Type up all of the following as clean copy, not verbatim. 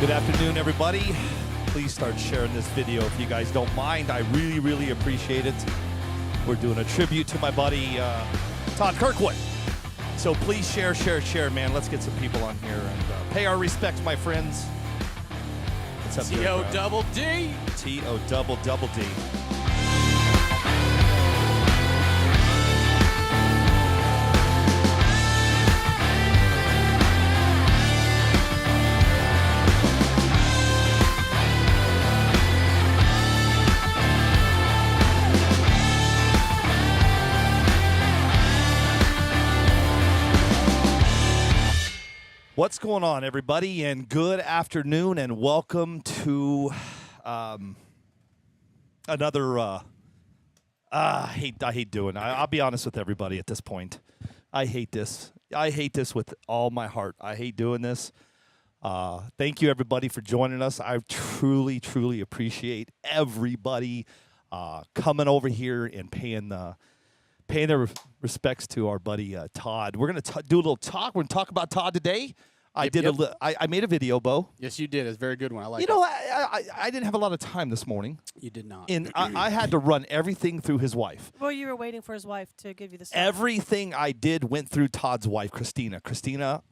Good afternoon, everybody. Please start sharing this video if you guys don't mind. I really, really appreciate it. We're doing a tribute to my buddy, Todd Kirkwood. So please share, man. Let's get some people on here and pay our respects, my friends. What's up, TODD. TODD. What's going on, everybody, and good afternoon, and welcome to another. I hate doing. I'll be honest with everybody at this point. I hate this. I hate this with all my heart. I hate doing this. Thank you, everybody, for joining us. I truly, truly appreciate everybody coming over here and paying their respects to our buddy Todd. We're going to do a little talk. We're going to talk about Todd today. I made a video, Bo. Yes, you did. It's a very good one. I like it. You know, I didn't have a lot of time this morning. You did not. And I had to run everything through his wife. Well, you were waiting for his wife to give you the stuff. Everything I did went through Todd's wife, Christina. Christina,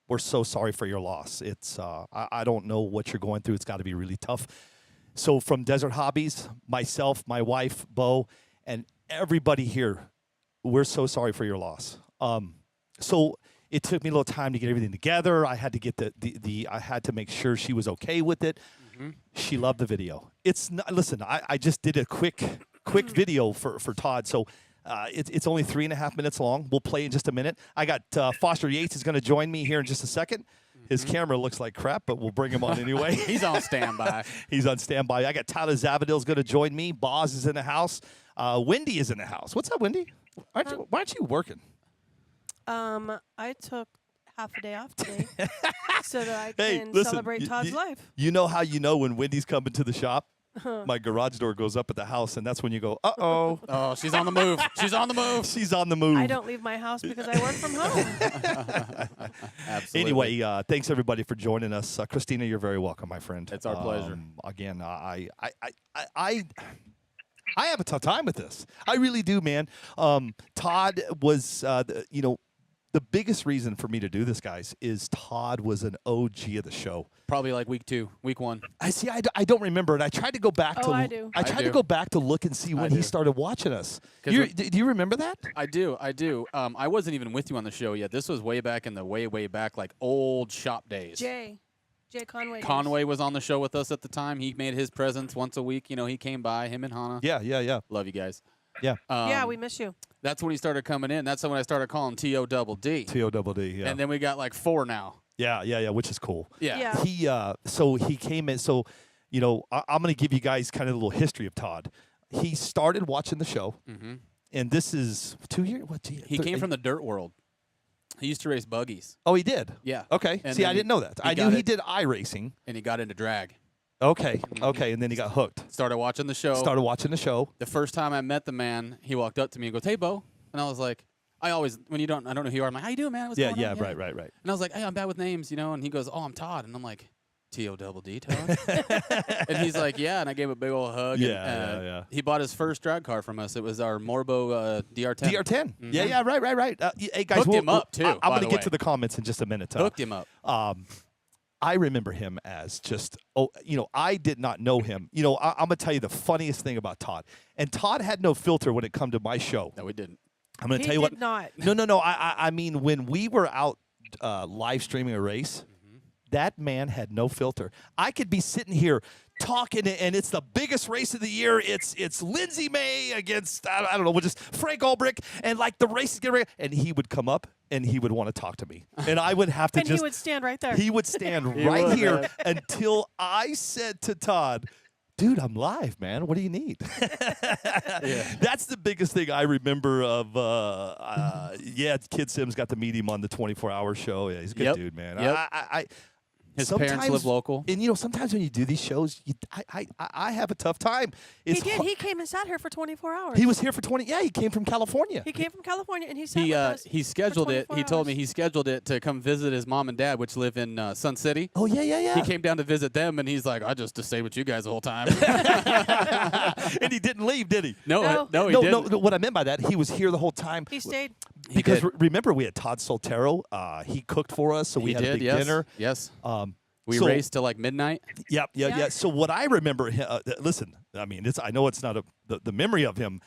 we're so sorry for your loss. It's I don't know what you're going through. It's got to be really tough. So from Desert Hobbies, myself, my wife, Bo, and everybody here, we're so sorry for your loss. So it took me a little time to get everything together. I had to get I had to make sure she was okay with it. Mm-hmm. She loved the video. It's not, listen, I just did a quick video for Todd. So it's only 3.5 minutes long. We'll play in just a minute. I got Foster Yates is going to join me here in just a second. His camera looks like crap, but we'll bring him on anyway. He's on standby. He's on standby. I got Tyler Zavadil's going to join me. Boz is in the house. Wendy is in the house. What's up, Wendy? Why aren't you working? I took half a day off today so that I can listen, celebrate Todd's life. You know how you know when Wendy's coming to the shop? My garage door goes up at the house, and that's when you go, uh-oh. Oh, she's on the move. She's on the move. She's on the move. I don't leave my house because I work from home. Absolutely. Anyway, thanks, everybody, for joining us. Christina, you're very welcome, my friend. It's our pleasure. Again, I have a tough time with this. I really do, man. Todd was, the biggest reason for me to do this, guys, is Todd was an OG of the show. Probably like week 1. I don't remember, and I tried to go back to. I do. I tried to go back to look and see when he started watching us. Do you remember that? I do. I wasn't even with you on the show yet. This was way back in the way back, like old shop days. Jay Conway. Conway was on the show with us at the time. He made his presence once a week. You know, he came by, him and Hannah. Yeah. Love you guys. Yeah. Yeah, we miss you. That's when he started coming in. That's when I started calling TODD. TODD, yeah. And then we got like 4 now. Yeah, which is cool. Yeah. So he came in. So, I'm going to give you guys kind of a little history of Todd. He started watching the show, and this is 2 years. He came from the dirt world. He used to race buggies. Oh, he did? Yeah. Okay. And See, I didn't know that. I knew he did iRacing. And he got into drag. Okay, and then he got hooked. Started watching the show. The first time I met the man, he walked up to me and goes, "Hey, Bo," and I was like, I don't know who you are. I'm like, "How you doing, man?" What's going on? Right. And I was like, "Hey, I'm bad with names, And he goes, "Oh, I'm Todd," and I'm like, TODD, Todd? And he's like, "Yeah," and I gave him a big old hug. Yeah. He bought his first drag car from us. It was our Morbo DR10. DR10. Yeah, right. Hey, guys, hooked him up too. I'm going to get to the comments in just a minute. Hooked him up. I remember him as just, I did not know him. I'm going to tell you the funniest thing about Todd. And Todd had no filter when it come to my show. No, we didn't. I'm going to tell you what. He did not. No. I mean, when we were out live streaming a race, that man had no filter. I could be sitting here talking, and it's the biggest race of the year. It's Lindsay May against, I don't know, just Frank Ulbrich, and like the race is getting ready, and he would come up, and he would want to talk to me. And I would have to and he would stand right there. He would stand right here until I said to Todd, "Dude, I'm live, man. What do you need?" That's the biggest thing I remember of, Kid Sims got to meet him on the 24-hour show. Yeah, he's a good dude, man. His parents live local. And, sometimes when you do these shows, I have a tough time. He did. He came and sat here for 24 hours. He was here for 20. Yeah, he came from California. He came from California, and he sat with us he scheduled for it. 24 He told me hours. he scheduled it to come visit his mom and dad, which live in Sun City. Oh, yeah. He came down to visit them, and he's like, I just stayed with you guys the whole time. And he didn't leave, did he? No, he No, didn't. no. What I meant by that, he was here the whole time. He stayed. Because did. remember, we had Todd Soltero. He cooked for us, so we He had did, a big yes. dinner. Yes. We raced till like midnight. Yeah. Yeah. So what I remember, listen, I mean, I know it's not the memory of him.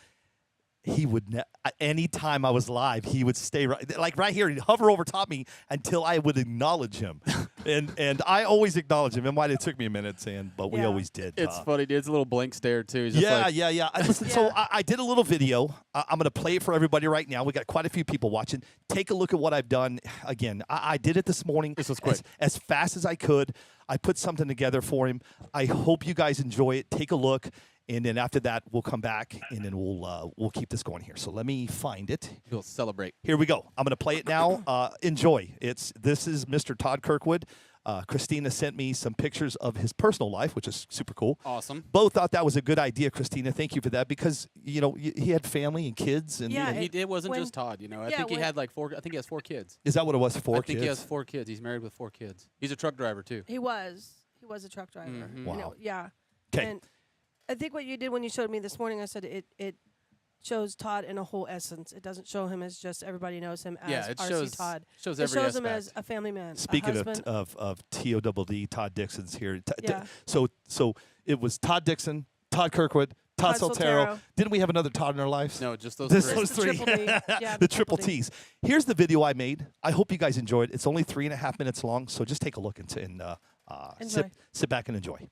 He would anytime I was live, he would stay right here. He'd hover over top me until I would acknowledge him, and I always acknowledge him. And why it took me a minute, but we Yeah. always did. It's funny, dude. It's a little blank stare too. He's just Yeah. Listen, so I did a little video. I'm going to play it for everybody right now. We got quite a few people watching. Take a look at what I've done. Again, I did it this morning. This was quick. As fast as I could. I put something together for him. I hope you guys enjoy it. Take a look. And then after that, we'll come back, and then we'll keep this going here. So let me find it. We'll celebrate. Here we go. I'm going to play it now. Enjoy. This is Mr. Todd Kirkwood. Christina sent me some pictures of his personal life, which is super cool. Awesome. Both thought that was a good idea, Christina. Thank you for that, because he had family and kids, and Yeah. And it wasn't when- just Todd. I yeah, think he when- had like 4. I think he has 4 kids. is that what it was? 4 I kids. think he has 4 kids. He's married with 4 kids. He's a truck driver too. He was a truck driver. Mhm. And Wow. yeah. 'Kay. And I think what you did when you showed me this morning, I said it shows Todd in a whole essence. It doesn't show him as just everybody knows him as Yeah, it RC shows Todd. shows It every shows him aspect. as a family man. Speaking a husband. of TODD, Todd Dixon's here. Yeah. So it was Todd Dixon, Todd Kirkwood, Todd Todd Soltero. Soltero. Didn't we have another Todd in our lives? No, just those This 3. was Just the 3. triple D. Yeah, the triple triple D. T's. Here's the video I made. I hope you guys enjoyed. It's only 3.5 minutes long, so just take a look and Enjoy. sit back and enjoy.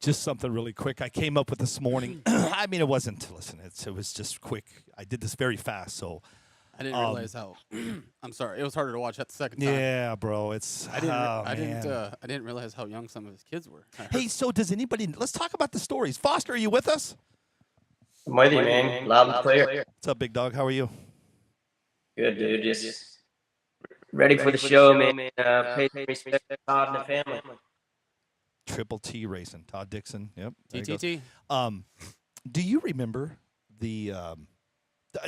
Just something really quick I came up with this morning. I mean, it wasn't, listen, it was just quick. I did this very fast, so. I didn't realize how. I'm sorry. It was harder to watch that the second time. Yeah, bro, it's. I didn't. Man. I didn't realize how young some of his kids were. Hey, so does anybody? Let's talk about the stories. Foster, are you with us? I'm with you, man. Loud and clear. What's up, big dog? How are you? Good, dude. Just ready for the show, man. Pay respect to Todd and the family. Triple T Racing, Todd Dixon. Yep. there he goes. TTT. Do you remember the?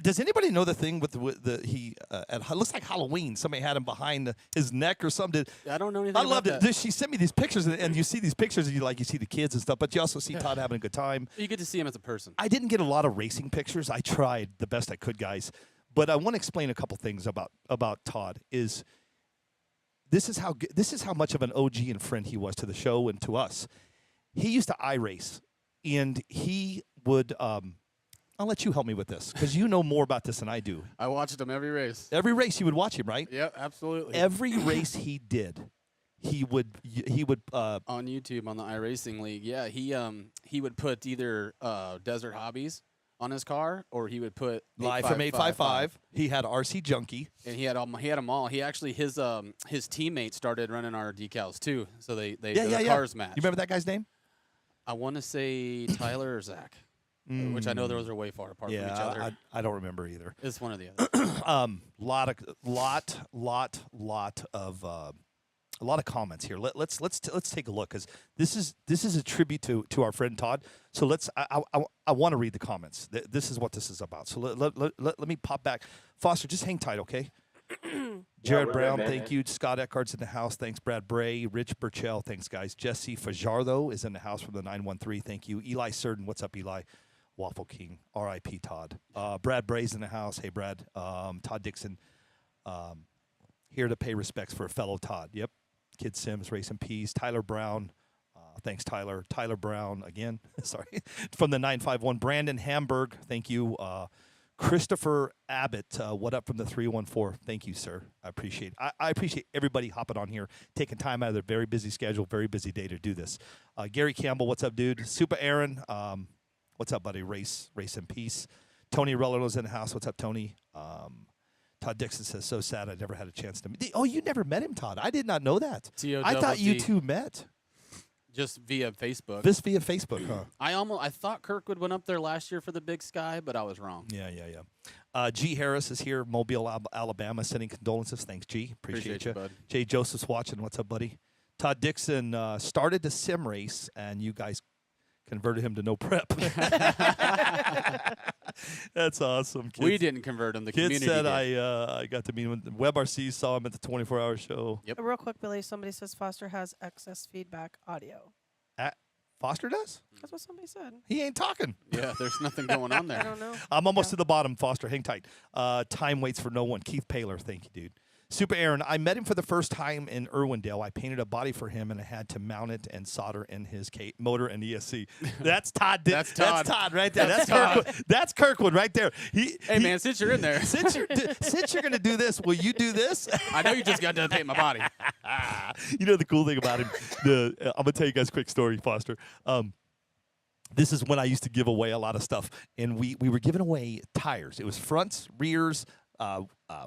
Does anybody know the thing with the he? It looks like Halloween. Somebody had him behind his neck or something. I don't know anything. I about loved it. that. She sent me these pictures, and you see these pictures, and you see the kids and stuff, but you also see Todd having a good time. You get to see him as a person. I didn't get a lot of racing pictures. I tried the best I could, guys. But I want to explain a couple things about Todd. This is how much of an OG and friend he was to the show and to us. He used to iRace, and he would. I'll let you help me with this because you know more about this than I do. I watched him every race. Every race you would watch him, right? Yep, absolutely. Every race he did, he would on YouTube on the iRacing League. Yeah, he would put either Desert Hobbies on his car, or he would put live from 855. He had RC Junkie, and he had them all. He actually his teammates started running our decals too, so the cars match. You remember that guy's name? I want to say Tyler or Zach, which I know those are way far apart from each other. I don't remember either. It's one or the other. A lot of comments here. Let's take a look because this is a tribute to our friend Todd. So I want to read the comments. This is what this is about. So let me pop back. Foster, just hang tight, okay? Jared Brown, thank you. Scott Eckhart's in the house. Thanks, Brad Bray. Rich Burchell, thanks, guys. Jesse Fajardo is in the house from the 913. Thank you. Eli Surden, what's up, Eli? Waffle King, R.I.P. Todd. Brad Bray's in the house. Hey, Brad. Todd Dixon, here to pay respects for a fellow Todd. Yep. Kid Sims, Race in Peace. Tyler Brown. Thanks, Tyler. Tyler Brown, again. Sorry. From the 951. Brandon Hamburg, thank you. Christopher Abbott, what up from the 314? Thank you, sir. I appreciate it. I appreciate everybody hopping on here, taking time out of their very busy schedule, very busy day to do this. Gary Campbell, what's up, dude? Super Aaron, what's up, buddy? Race in Peace. Tony Reller's in the house. What's up, Tony? Todd Dixon says, so sad I never had a chance to meet. Oh, you never met him, Todd. I did not know that. I thought you two met. Just via Facebook. This via Facebook, huh? I thought Kirkwood went up there last year for the Big Sky, but I was wrong. Yeah. G. Harris is here, Mobile, Alabama, sending condolences. Thanks, G. Appreciate you. Bud. Jay Joseph's watching. What's up, buddy? Todd Dixon started the sim race, and you guys converted him to no prep. That's awesome. Kids. We didn't convert him. The Kids community said did. I got to meet him. WebRC saw him at the 24-hour show. Yep. Real quick, Billy, somebody says Foster has excess feedback audio. Foster does? That's what somebody said. He ain't talking. Yeah, there's nothing going on there. I don't know. I'm almost to the bottom, Foster. Hang tight. Time waits for no one. Keith Paler, thank you, dude. Super Aaron, I met him for the first time in Irwindale. I painted a body for him, and I had to mount it and solder in his motor and ESC. That's Todd. That's Todd. That's Todd right there. That's Kirkwood. That's Kirkwood right there. Hey, man, since you're in there. Since you're going to do this, will you do this? I know you just got done painting my body. You know the cool thing about him? I'm going to tell you guys a quick story, Foster. This is when I used to give away a lot of stuff, and we were giving away tires. It was fronts, rears,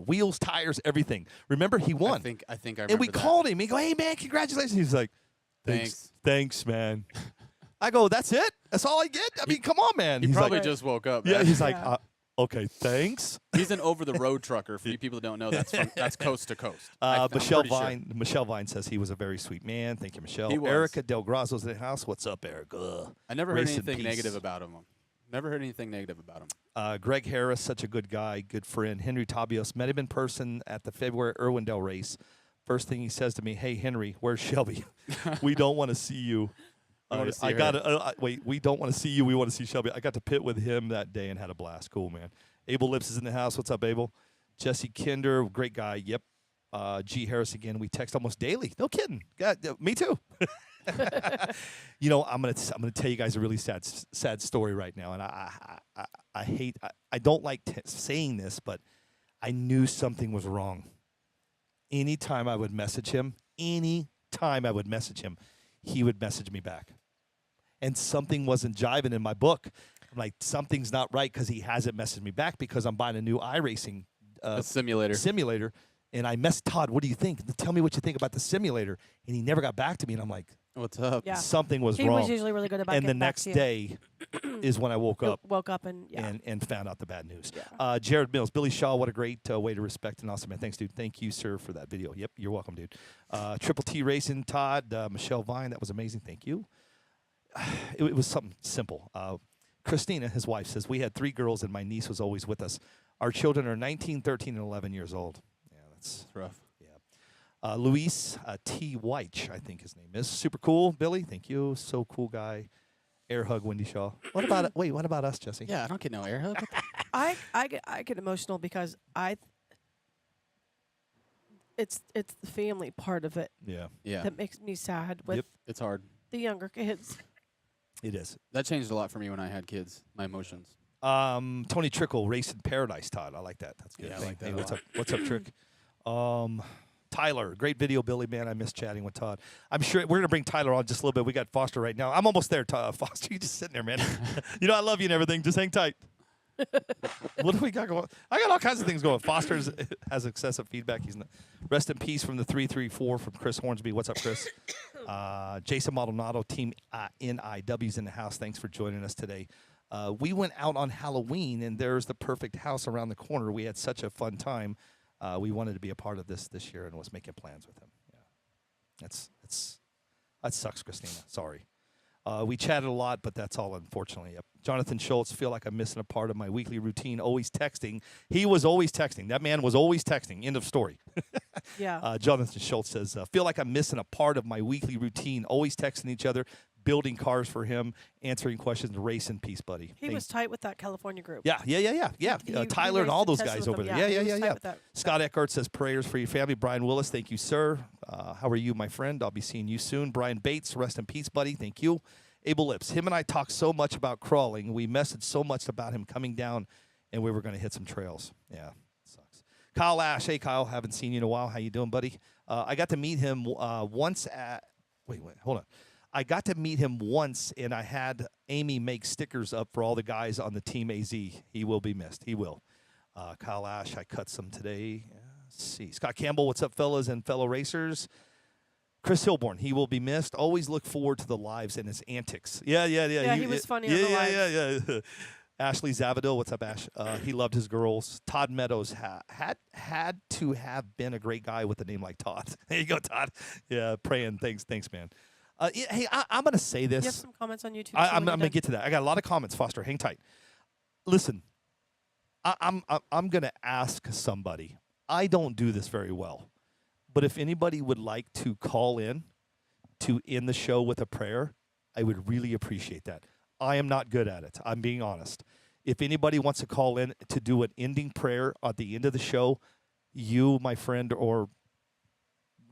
wheels, tires, everything. Remember, he won. I think I remember. And we called him. We go, hey, man, congratulations. He's like, thanks, man. I go, that's it? That's all I get? I mean, come on, man. He probably like, just woke up. Yeah, Man. he's like, okay, thanks. He's an over-the-road trucker. For you people that don't know, that's coast to coast. Michelle Vine says he was a very sweet man. Thank you, Michelle. He was. Erica Del Grazo's in the house. What's up, Erica? I never heard Race in anything peace. negative about him. Never heard anything negative about him. Greg Harris, such a good guy, good friend. Henry Tabios, met him in person at the February Irwindale race. First thing he says to me, hey, Henry, where's Shelby? We don't want to see you. We don't want to see you. We want to see Shelby. I got to pit with him that day and had a blast. Cool, man. Abel Lips is in the house. What's up, Abel? Jesse Kinder, great guy. Yep. G. Harris again. We text almost daily. No kidding. Me too. You know, I'm gonna tell you guys a really sad story right now, and I don't like saying this, but I knew something was wrong. Anytime I would message him, he would message me back. and something wasn't jiving in my book. I'm like, something's not right because he hasn't messaged me back because I'm buying a new iRacing A simulator. And I messaged Todd, what do you think? Tell me what you think about the simulator. And he never got back to me. And I'm like, What's up? Yeah. something was He wrong. was usually really good about and the getting back next to you. day is when I woke up Woke up and and found out the bad news. Yeah. Jared Mills, Billy Shaw, what a great way to respect and awesome man. Thanks, dude. Thank you, sir, for that video. Yep, you're welcome, dude. Triple T Racing, Todd, Michelle Vine, that was amazing. Thank you. It was something simple. Christina, his wife, says, we had 3 girls and my niece was always with us. Our children are 19, 13, and 11 years old. Yeah, that's Rough. yeah. Luis T. White, I think his name is. Super cool, Billy. Thank you. So cool guy. Air hug, Wendy Shaw. What about wait? What about us, Jesse? Yeah, I don't get no air hug. I get emotional because it's the family part of it Yeah, Yeah, that makes me sad with Yep. it's hard. the younger kids. it is. That changed a lot for me when I had kids. My emotions. Tony Trickle, Race in Paradise, Todd. I like that. That's good. Yeah, I Hey, like that hey, a what's lot. up? What's up, Trick? Tyler, great video, Billy. Man, I miss chatting with Todd. I'm sure we're gonna bring Tyler on just a little bit. We got Foster right now. I'm almost there, Foster. You just sitting there, man. You know I love you and everything. Just hang tight. What do we got going? I got all kinds of things going. Foster has excessive feedback. He's rest in peace from the 334 from Chris Hornsby. What's up, Chris? Jason Maldonado, Team NIW's in the house. Thanks for joining us today. We went out on Halloween, and there's the perfect house around the corner. We had such a fun time. We wanted to be a part of this year and was making plans with him. Yeah, that sucks, Christina. Sorry. We chatted a lot, but that's all, unfortunately. Yep. Jonathan Schultz, feel like I'm missing a part of my weekly routine, always texting. He was always texting. That man was always texting. End of story. Yeah. Jonathan Schultz says, feel like I'm missing a part of my weekly routine, always texting each other, building cars for him, answering questions, race in peace, buddy. He was tight with that California group. Yeah. He Tyler and all raced those and tested guys with over them. there. He was Yeah. tight with that. Scott Eckhart says prayers for your family. Brian Willis, thank you, sir. How are you, my friend? I'll be seeing you soon. Brian Bates, rest in peace, buddy. Thank you. Abel Lips, him and I talked so much about crawling. We messaged so much about him coming down, and we were going to hit some trails. Yeah, sucks. Kyle Ash, hey Kyle, haven't seen you in a while. How you doing, buddy? I got to meet him once at. Wait, hold on. I got to meet him once, and I had Amy make stickers up for all the guys on the Team AZ. He will be missed. He will. Kyle Ash, I cut some today. Let's see. Scott Campbell, what's up, fellas and fellow racers? Chris Hilborn, he will be missed. Always look forward to the lives and his antics. Yeah. Yeah, he was funny on the lives. Yeah. Ashley Zavadil, what's up, Ash? He loved his girls. Todd Meadows had to have been a great guy with a name like Todd. There you go, Todd. Yeah, praying. Thanks, man. Hey, I'm going to say this. You have some comments on YouTube. I'm going to get to that. I got a lot of comments, Foster. Hang tight. Listen, I'm going to ask somebody. I don't do this very well. But if anybody would like to call in to end the show with a prayer, I would really appreciate that. I am not good at it. I'm being honest. If anybody wants to call in to do an ending prayer at the end of the show, you, my friend or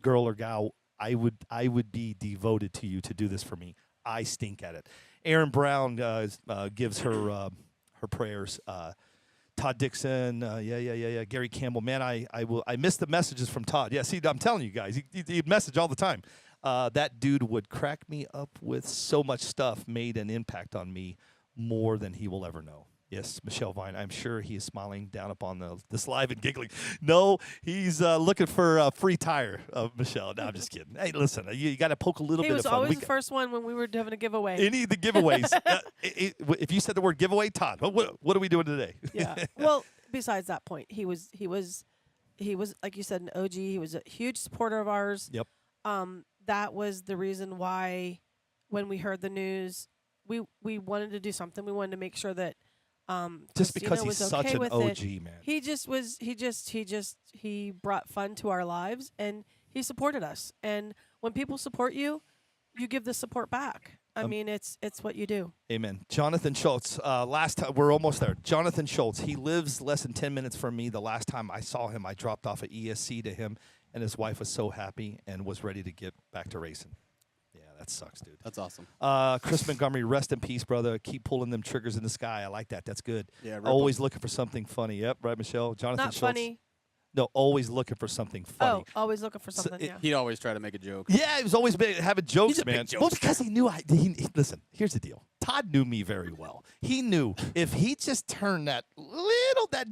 girl or gal, I would be devoted to you to do this for me. I stink at it. Aaron Brown gives her prayers. Todd Dixon, yeah. Gary Campbell, man, I miss the messages from Todd. Yeah, see, I'm telling you guys, he'd message all the time. That dude would crack me up with so much stuff, made an impact on me more than he will ever know. Yes, Michelle Vine, I'm sure he is smiling down upon this live and giggling. No, he's looking for a free tire, Michelle. No, I'm just kidding. Hey, listen, you got to poke a little bit of fun. He was always the first one when we were having a giveaway. Any of the giveaways. If you said the word giveaway, Todd, what are we doing today? Yeah. Well, besides that point, he was like you said, an OG. He was a huge supporter of ours. Yep. That was the reason why, when we heard the news, we wanted to do something. We wanted to make sure that. Just Christina because he's was such okay an with OG, it. man. He brought fun to our lives, and he supported us. And when people support you, you give the support back. I mean, it's what you do. Amen. Jonathan Schultz, last time, we're almost there. Jonathan Schultz, he lives less than 10 minutes from me. The last time I saw him, I dropped off at ESC to him, and his wife was so happy and was ready to get back to racing. Yeah, that sucks, dude. That's awesome. Chris Montgomery, rest in peace, brother. Keep pulling them triggers in the sky. I like that. That's good. Yeah. Always looking for something funny. Yep, right, Michelle. Jonathan Not Schultz. funny. No, always looking for something funny. Oh, always looking for something. Yeah. He'd always try to make a joke. Yeah, he was always having jokes, He's a big man. jokester. Well, because he knew listen, here's the deal. Todd knew me very well. He knew if he just turned that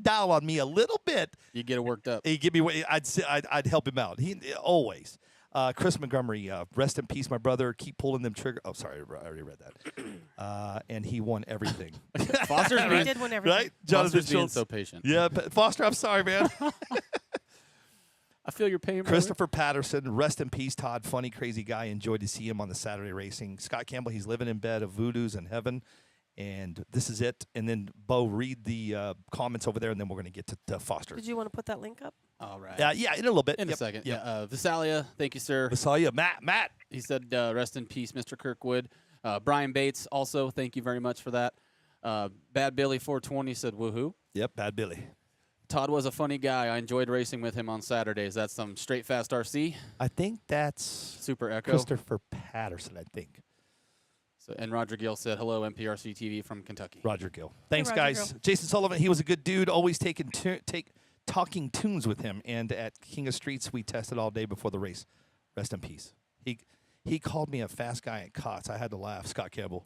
dial on me a little bit, You get it worked up. he'd give me. I'd help him out. He always. Chris Montgomery, rest in peace, my brother. Keep pulling them trigger. Oh, sorry, I already read that. And he won everything. Foster's He being, did win everything. Right, Jonathan Foster's being Schultz. so patient. Yeah, Foster. I'm sorry, man. I feel your pain, brother. Christopher Patterson, rest in peace, Todd. Funny, crazy guy. Enjoyed to see him on the Saturday racing. Scott Campbell, he's living in bed of voodoos in heaven. And this is it. And then, Bo, read the comments over there, and then we're going to get to Foster. Did you want to put that link up? All right. Yeah, in a little bit. In a Yep, second. Yep. Yeah. Visalia, thank you, sir. I saw you. Matt. He said, rest in peace, Mr. Kirkwood. Brian Bates, also, thank you very much for that. Bad Billy 420 said, woohoo. Yep, Bad Billy. Todd was a funny guy. I enjoyed racing with him on Saturdays. That's some straight fast RC. I think that's Super Echo. Christopher Patterson, I think. So, and Roger Gill said, hello, NPRCTV from Kentucky. Roger Gill. Thanks, Roger guys. Gill. Jason Sullivan, he was a good dude. Always talking tunes with him. And at King of Streets, we tested all day before the race. Rest in peace. He called me a fast guy at Cots. I had to laugh, Scott Campbell.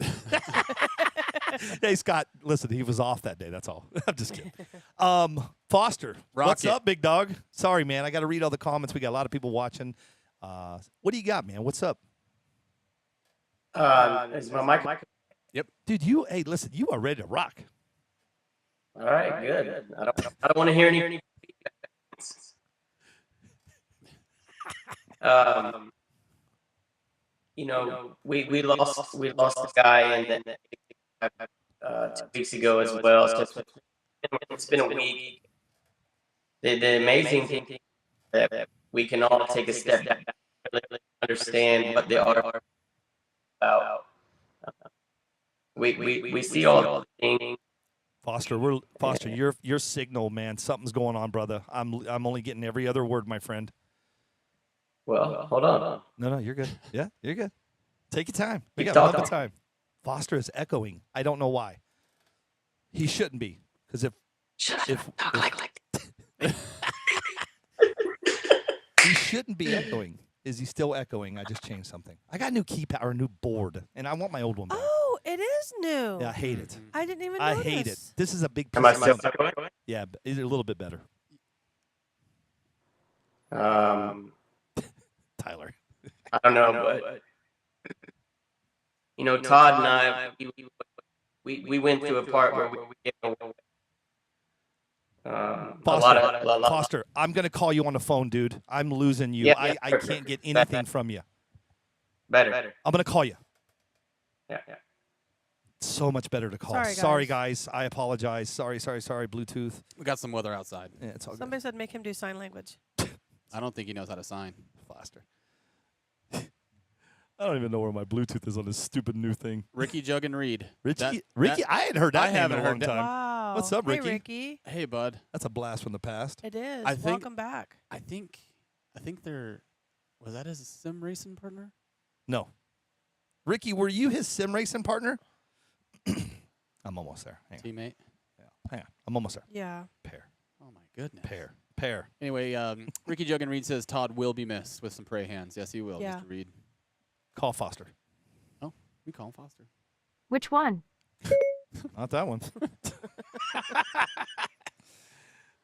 Hey, Scott, listen, he was off that day. That's all. I'm just kidding. Foster, what's Rocket. up, big dog? Sorry, man. I got to read all the comments. We got a lot of people watching. What do you got, man? What's up? Is my mic? Dude, hey, listen, you are ready to rock. All right, good. I don't want to hear any. We lost the guy and then 2 weeks ago as well. So it's been a week. The amazing thing that we can all take a step back, really understand what they are about. We see all the things. Foster, your signal, man. Something's going on, brother. I'm only getting every other word, my friend. Well, hold on. No, you're good. Yeah, you're good. Take your time. We Keep got a lot of talking. time. Foster is echoing. I don't know why. He shouldn't be, because if he shouldn't be echoing. Is he still echoing? I just changed something. I got a new keypad or a new board, and I want my old one back. Oh, it is new. Yeah, I hate it. I didn't even I notice. hate it. This is a big piece Am I of still stuff. going? Yeah, is it a little bit better, Tyler? I don't know, but Todd and I, we went through a part where we gave away a lot. Foster, I'm going to call you on the phone, dude. I'm losing you. Yeah, I sure, can't get sure. anything from you. Better. I'm going to call you. Yeah. So much better to call. Sorry, guys. I apologize. Sorry. Bluetooth. We got some weather outside. Yeah, it's all good. Somebody said make him do sign language. I don't think he knows how to sign. Foster. I don't even know where my Bluetooth is on this stupid new thing. Ricky Jug and Reed. Ricky, That- I hadn't heard that I name haven't in a long heard that. time. Wow. What's up, Hey, Ricky? Ricky. Hey, bud. That's a blast from the past. It is. I think- Welcome back. I think was that his sim racing partner? No. Ricky, were you his sim racing partner? I'm almost there. Hang on. Teammate? Hang on. I'm almost there. Yeah. Pair. Oh, my goodness. Pair. Anyway, Ricky Jug and Reed says Todd will be missed with some pray hands. Yes, he will, Yeah. Mr. Reed. Call Foster. We call him Foster. Which one? Not that one.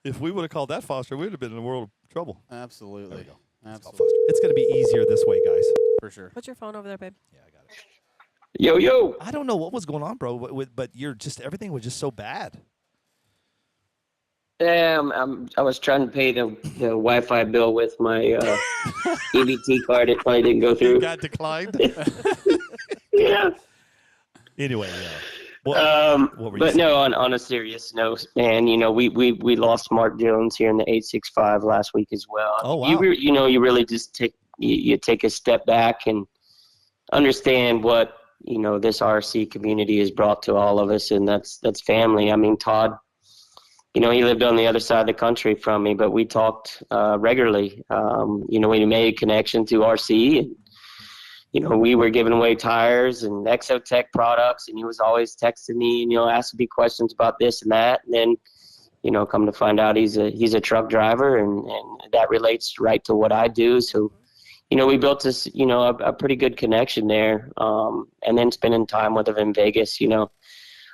If we would have called that Foster, we would have been in a world of trouble. Absolutely. There we go. Let's call Absolutely. Foster. It's going to be easier this way, guys. For sure. Put your phone over there, babe. Yeah, I got it. Yo. I don't know what was going on, bro, but everything was just so bad. I was trying to pay the Wi-Fi bill with my EBT card. It probably didn't go It through. got declined. Yeah. Anyway, what were you But saying? no, on a serious note, man, we lost Mark Jones here in the 865 last week as well. Oh, wow. You really just take a step back and understand what this RC community has brought to all of us, and that's family. I mean, Todd, he lived on the other side of the country from me, but we talked regularly. We made a connection through RC, and we were giving away tires and Exotech products, and he was always texting me and asking me questions about this and that. And then come to find out he's a truck driver, and that relates right to what I do. So, we built this, a pretty good connection there. And then spending time with him in Vegas,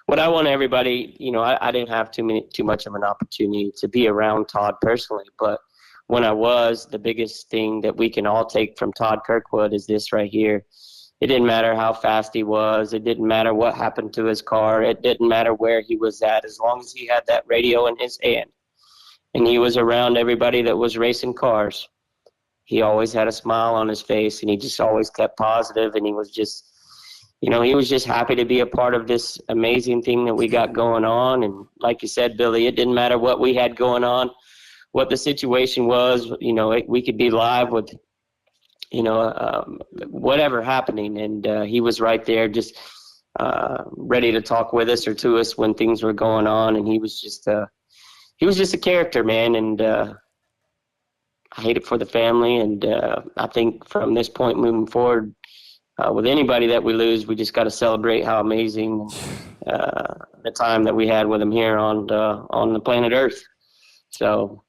what I want everybody, I didn't have too much of an opportunity to be around Todd personally, but when I was, the biggest thing that we can all take from Todd Kirkwood is this right here. It didn't matter how fast he was. It didn't matter what happened to his car. It didn't matter where he was at, as long as he had that radio in his hand and he was around everybody that was racing cars. He always had a smile on his face, and he just always kept positive, and he was just, he was just happy to be a part of this amazing thing that we got going on. And like you said, Billy, it didn't matter what we had going on, what the situation was. We could be live with, whatever happening, and he was right there, just ready to talk with us or to us when things were going on. And he was just a character, man, and I hate it for the family. And I think from this point moving forward, with anybody that we lose, we just got to celebrate how amazing the time that we had with him here on the planet Earth. So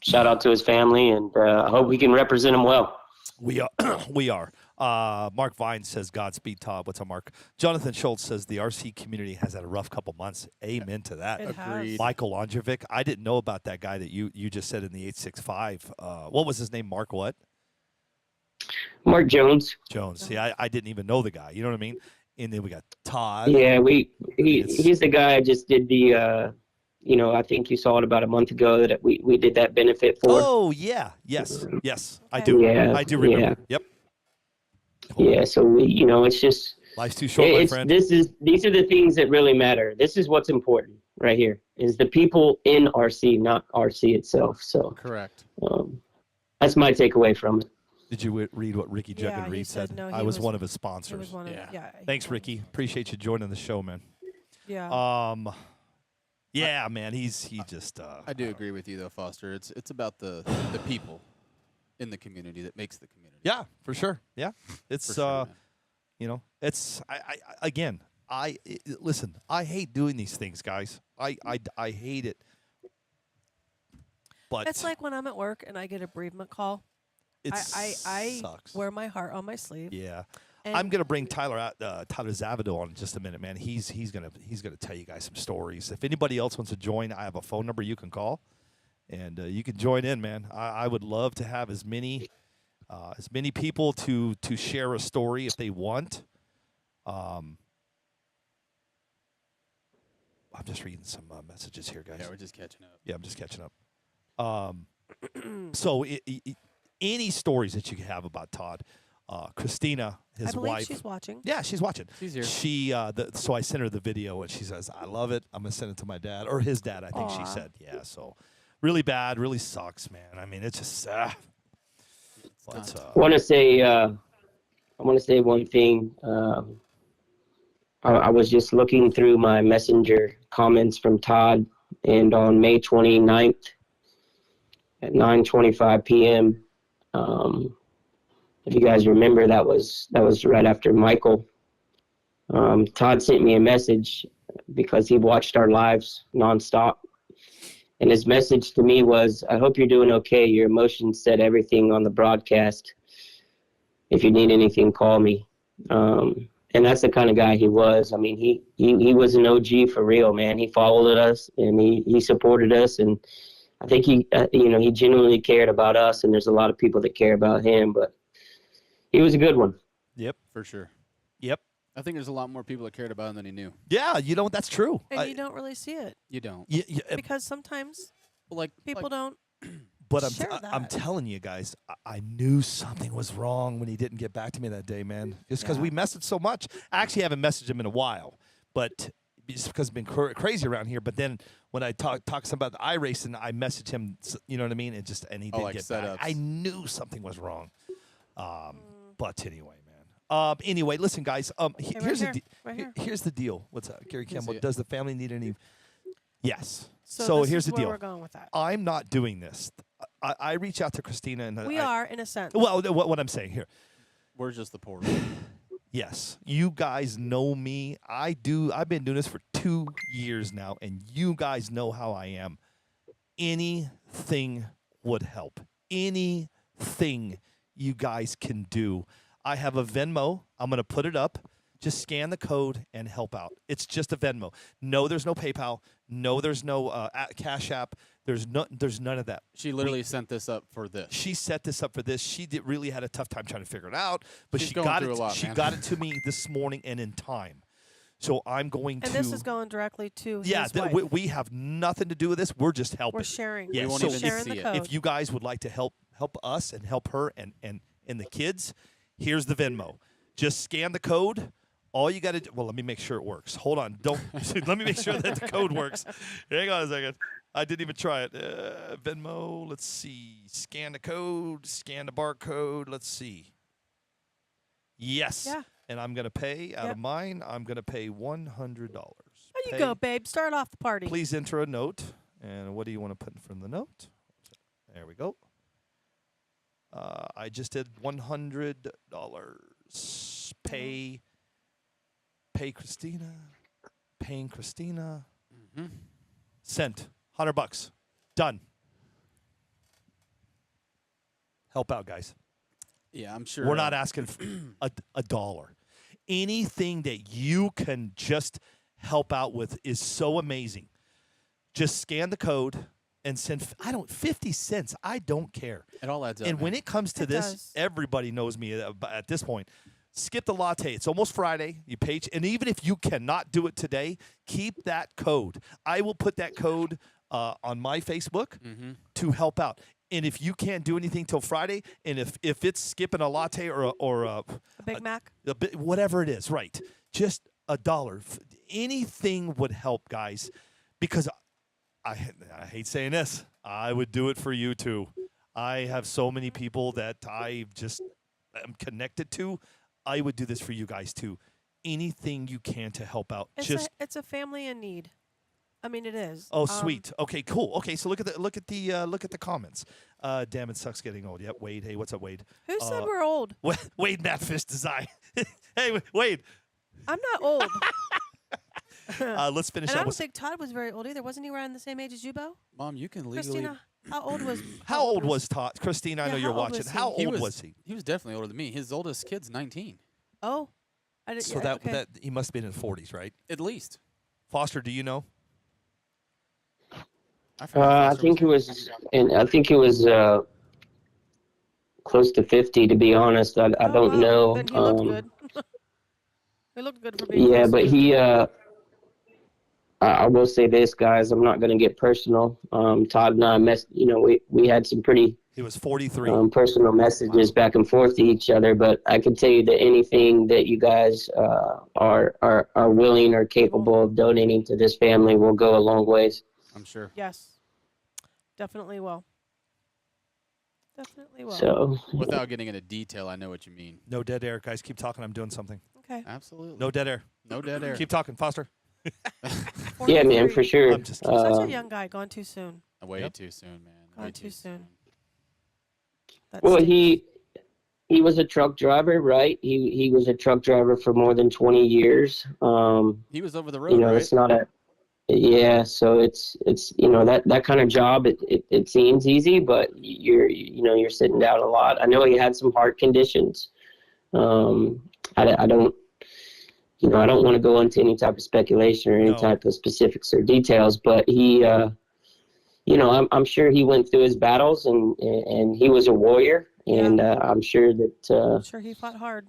shout out to his family, and I hope we can represent him well. We are. We are. Mark Vine says, Godspeed, Todd. What's up, Mark? Jonathan Schultz says, the RC community has had a rough couple months. Amen to that. It has. Agreed. Michael Lonjovic. I didn't know about that guy that you just said in the 865. What was his name? Mark what? Mark Jones. Jones. See, I didn't even know the guy. You know what I mean? And then we got Todd. Yeah, he's the guy I just did the I think you saw it about a month ago that we did that benefit for. Oh, yeah. Yes. I do. Yeah, I do remember. yeah. Yep. Yeah, so it's just Life's too short, my friend. these are the things that really matter. This is what's important right here, is the people in RC, not RC itself. So Correct. that's my takeaway from it. Did you read what Ricky Juggen Yeah, he Reed said said? no, I he was was- one of his He sponsors. was one of Yeah. yeah. Thanks, Ricky. Appreciate you joining the show, man. Yeah. Yeah, man. He just. I do agree with you though, Foster. It's about the people in the community that makes the community. Yeah, for sure. Yeah, it's For sure, man. it's again. Listen. I hate doing these things, guys. I hate it. But It's like when I'm at work and I get a bereavement call. it I sucks. wear my heart on my sleeve. Yeah. And I'm gonna bring Tyler Zavado on in just a minute, man. He's gonna tell you guys some stories. If anybody else wants to join, I have a phone number you can call, and you can join in, man. I would love to have as many people to share a story if they want. I'm just reading some messages here, guys. Yeah, we're just catching up. Yeah, I'm just catching up. So any stories that you have about Todd, Christina, his I believe wife. she's watching. Yeah, she's watching. She's here. So I sent her the video, and she says, "I love it. I'm gonna send it to my dad or his dad." I think she Aw. said, "Yeah." So really bad, really sucks, man. I mean, it's just. But, I want to say one thing. I was just looking through my messenger comments from Todd, and on May 29th at 9:25 p.m. If you guys remember, that was right after Michael. Todd sent me a message because he watched our lives nonstop. And his message to me was, I hope you're doing okay. Your emotions said everything on the broadcast. If you need anything, call me. And that's the kind of guy he was. I mean, he was an OG for real, man. He followed us and he supported us. And I think he genuinely cared about us. And there's a lot of people that care about him, but he was a good one. Yep. For sure. Yep. I think there's a lot more people that cared about him than he knew. Yeah, that's true. And you don't really see it You don't. because sometimes Like people don't. But share I'm that. telling you guys, I knew something was wrong when he didn't get back to me that day, man. Just because we messaged so much. I actually haven't messaged him in a while, but just because it's been crazy around here. But then when I talk about the iRacing, I messaged him. You know what I mean? And he didn't like get back. setups. I knew something was wrong. But anyway, man. Anyway, listen, guys. Hey, Here's right the here, right here. here's the deal. What's up, Gary can Campbell? see it. Does the family need any? Yes. So this here's is the where deal. we're going with that. I'm not doing this. I reach out to Christina and We are in a sense. Well, what I'm saying here, We're just the portal. Yes, you guys know me. I've been doing this for 2 years now, and you guys know how I am. Anything would help. Anything you guys can do. I have a Venmo. I'm going to put it up. Just scan the code and help out. It's just a Venmo. No, there's no PayPal. No, there's no Cash App. There's none of that. She literally sent this up for this. She set this up for this. She really had a tough time trying to figure it out, but She's she going got through it. a lot, She man. got it to me this morning and in time. So I'm going to. And this is going directly to Yeah, his wife. we have nothing to do with this. We're just helping. We're sharing. Yeah, We won't so even sharing see the it. code. if you guys would like to help us and help her and the kids, here's the Venmo. Just scan the code. All you got to do. Well, let me make sure it works. Hold on. Don't. Let me make sure that the code works. Hang on a second. I didn't even try it. Venmo. Let's see. Scan the code. Scan the barcode. Let's see. Yes. Yeah. And I'm gonna pay out of mine. I'm gonna pay $100. There you go, babe. Start off the party. Please enter a note. And what do you want to put in front of the note? There we go. I just did $100. Pay Christina. Paying Christina. Mhm. Sent. $100. Done. Help out, guys. Yeah, I'm sure. We're not asking for a dollar. Anything that you can just help out with is so amazing. Just scan the code and send 50 cents. I don't care. It all adds up. And when man. it comes to It this, does. everybody knows me at this point. Skip the latte. It's almost Friday. You pay, and even if you cannot do it today, keep that code. I will put that code on my Facebook to help out. And if you can't do anything till Friday, and if it's skipping a latte or A Big Mac. a bit, whatever it is, right? Just $1. Anything would help, guys, because I hate saying this. I would do it for you too. I have so many people that I just am connected to. I would do this for you guys too. Anything you can to help out. It's a family in need. I mean, it is. Oh, sweet. Okay, cool. Okay, so look at the comments. Damn, it sucks getting old. Yep, Wade. Hey, what's up, Wade? Who said we're old? Wade Matfish Design. Hey, Wade. I'm not old. Let's finish And I up don't with. think Todd was very old either. Wasn't he around the same age as you, Bo? Mom, you can legally. Christina, how old was? How old was Todd? Christine, I Yeah, know you're how old watching. was he? How He old was he? He was definitely older than me. His oldest kid's 19, Oh, I didn't. So yeah, okay. that he must have been in his 40s, right? at least. Foster, do you know? I think it was, and I think it was close to 50. To be honest, I Oh, don't wow. know. Then he looked good. He looked good for being. Yeah, close but to he. I will say this, guys. I'm not going to get personal. Todd and I we had some pretty He was 43. personal messages back and forth to each other. But I can tell you that anything that you guys are willing or capable of donating to this family will go a long ways. I'm sure. Yes, definitely will. Definitely will. So Without getting into detail, I know what you mean. No dead air, guys. Keep talking. I'm doing something. Okay. Absolutely. No dead air. No dead air. Keep talking, Foster. yeah, man, 43. for sure. I'm just kidding. Such a young guy, gone too soon. Way Yep. too soon, man. Gone Way too soon. That Well, stinks. he was a truck driver, right? He was a truck driver for more than 20 years. He was over the road, right? It's not so it's that kind of job, it seems easy, but you're sitting down a lot. I know he had some heart conditions. I don't want to go into any type of speculation or any No. type of specifics or details, but he I'm sure he went through his battles and he was a warrior, and I'm sure that I'm sure he fought hard.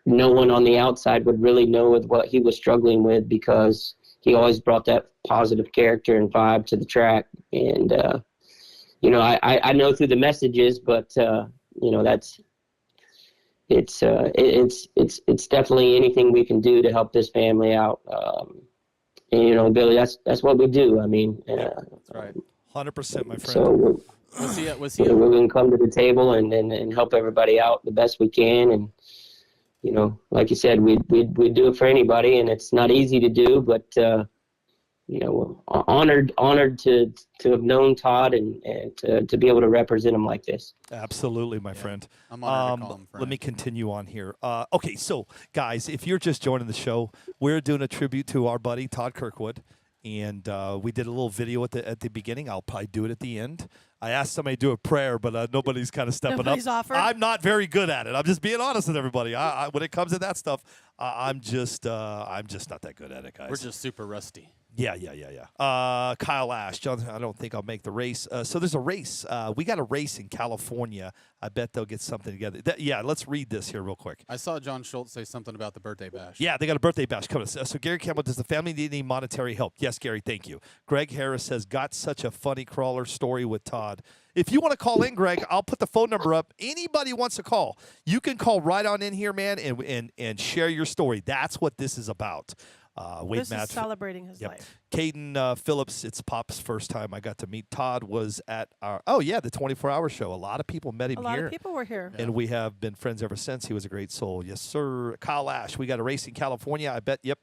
no one on the outside would really know with what he was struggling with, because he always brought that positive character and vibe to the track. And, I know through the messages, but, it's definitely anything we can do to help this family out. And, Billy, that's what we do. I mean, That's right. 100%, my friend. so Was he we're going to come to the table and help everybody out the best we can. And, like you said, we do it for anybody, and it's not easy to do, but honored to have known Todd and to be able to represent him like this. Absolutely, my friend. I'm honored to call him friend. Let me continue on here. Okay, so guys, if you're just joining the show, we're doing a tribute to our buddy Todd Kirkwood, and we did a little video at the beginning. I'll probably do it at the end. I asked somebody to do a prayer, but nobody's kind of stepping Nobody's up. offered. I'm not very good at it. I'm just being honest with everybody. I when it comes to that stuff, I'm just not that good at it, guys. We're just super rusty. Yeah. Kyle Ash, Jonathan, I don't think I'll make the race. So there's a race. We got a race in California. I bet they'll get something together. Let's read this here real quick. I saw John Schultz say something about the birthday bash. Yeah, they got a birthday bash coming. So Gary Campbell, does the family need any monetary help? Yes, Gary, thank you. Greg Harris says, got such a funny crawler story with Todd. If you want to call in, Greg, I'll put the phone number up. Anybody wants to call, you can call right on in here, man, and share your story. That's what this is about. This is celebrating his life. Caden Phillips, it's Pop's first time I got to meet Todd, was at the 24-hour show. A lot of people met him here. A lot of people were here. And we have been friends ever since. He was a great soul. Yes, sir. Kyle Ash, we got a race in California. I bet. Yep.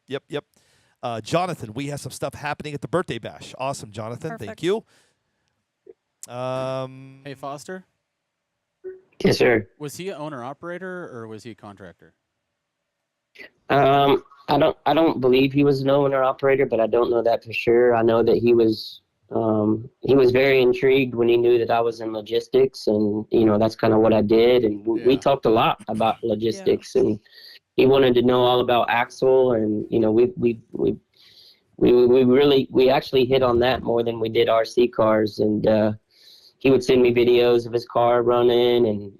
Jonathan, we have some stuff happening at the birthday bash. Awesome, Jonathan. Perfect. Thank you. Hey, Foster? Yes, sir. Was he an owner-operator or was he a contractor? I don't believe he was an owner operator, but I don't know that for sure. I know that he was very intrigued when he knew that I was in logistics, and that's kind of what I did. And we talked a lot about logistics, and he wanted to know all about axle, and we actually hit on that more than we did RC cars. And he would send me videos of his car running, and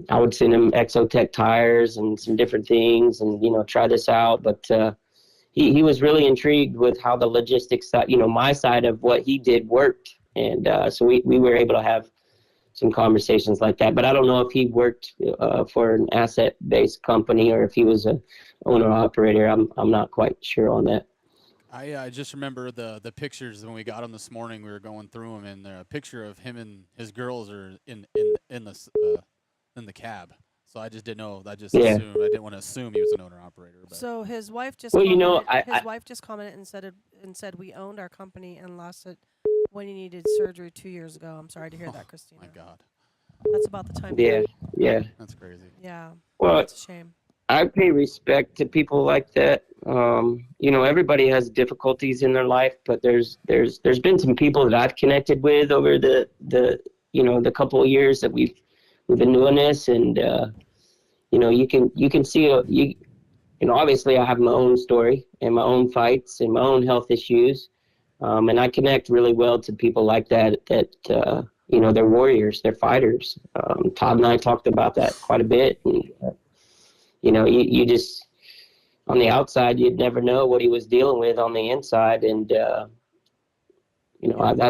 I would send him Exotech tires and some different things and, try this out. But he was really intrigued with how the logistics side, my side of what he did worked. And so we were able to have some conversations like that. But I don't know if he worked for an asset-based company or if he was a owner-operator. I'm not quite sure on that. I just remember the pictures when we got him this morning. We were going through them, and the picture of him and his girls are in the cab. So I just didn't know. I just assumed. I didn't want to assume he was an owner operator. But. So his wife just wife just commented and said we owned our company and lost it when he needed surgery 2 years ago. I'm sorry to hear that, Christina. My God. That's about the time. Yeah. That's crazy. Yeah. Well, that's a shame. I pay respect to people like that. Everybody has difficulties in their life, but there's been some people that I've connected with over the couple of years that we've been doing this, and you can see obviously I have my own story and my own fights and my own health issues, and I connect really well to people like that they're warriors, they're fighters. Todd and I talked about that quite a bit, and you just, on the outside, you'd never know what he was dealing with on the inside. And,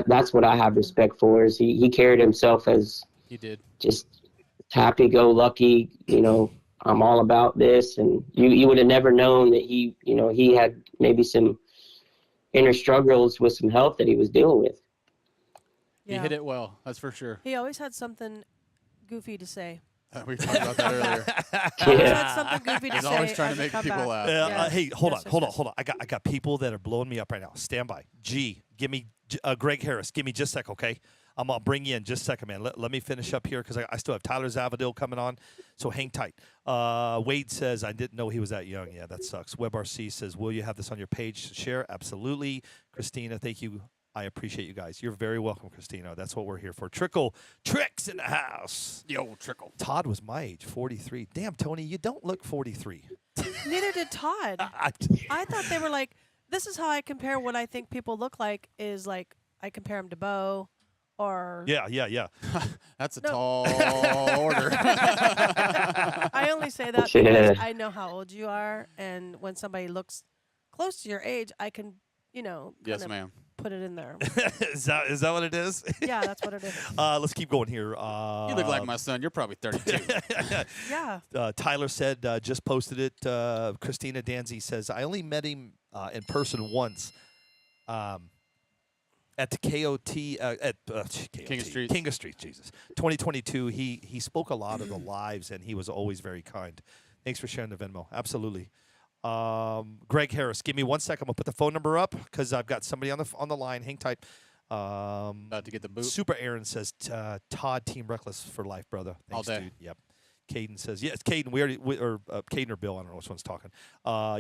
that's what I have respect for, is he carried himself as he did just happy-go-lucky, I'm all about this. And you would have never known that he had maybe some inner struggles with some health that he was dealing with. Yeah. He hit it well, that's for sure. He always had something goofy to say. We talked about that earlier. Had something goofy to He's say. always trying to make people laugh. Hey, hold on. I got people that are blowing me up right now. Stand by. Give me Greg Harris. Give me just a sec, okay? I'm gonna bring you in just a second, man. Let me finish up here because I still have Tyler Zavadil coming on, so hang tight. Wade says, I didn't know he was that young. Yeah, that sucks. WebRC says, will you have this on your page to share? Absolutely. Christina, thank you. I appreciate you guys. You're very welcome, Christina. That's what we're here for. Tricks in the house. Yo, Trickle. Todd was my age, 43. Damn, Tony, you don't look 43. Neither did Todd. I thought they were like, this is how I compare what I think people look like, is like I compare them to Bo or... Yeah. That's a tall order. I only say that because I know how old you are, and when somebody looks close to your age, I can, yes, ma'am. Put it in there. Is that what it is? Yeah, that's what it is. Let's keep going here. You look like my son. You're probably 32. Yeah. Tyler said, just posted it. Christina Danzy says, I only met him in person once at the KOT at King of Street. Jesus. 2022. He spoke a lot of the lives, and he was always very kind. Thanks for sharing the Venmo. Absolutely. Greg Harris, give me 1 second. I'm gonna put the phone number up because I've got somebody on the line. Hang tight. About to get the boot. Super Aaron says, Todd, Team Reckless for life, brother. Thanks, All day. dude. Yep. Caden says, yes, Caden, Caden or Bill, I don't know which one's talking.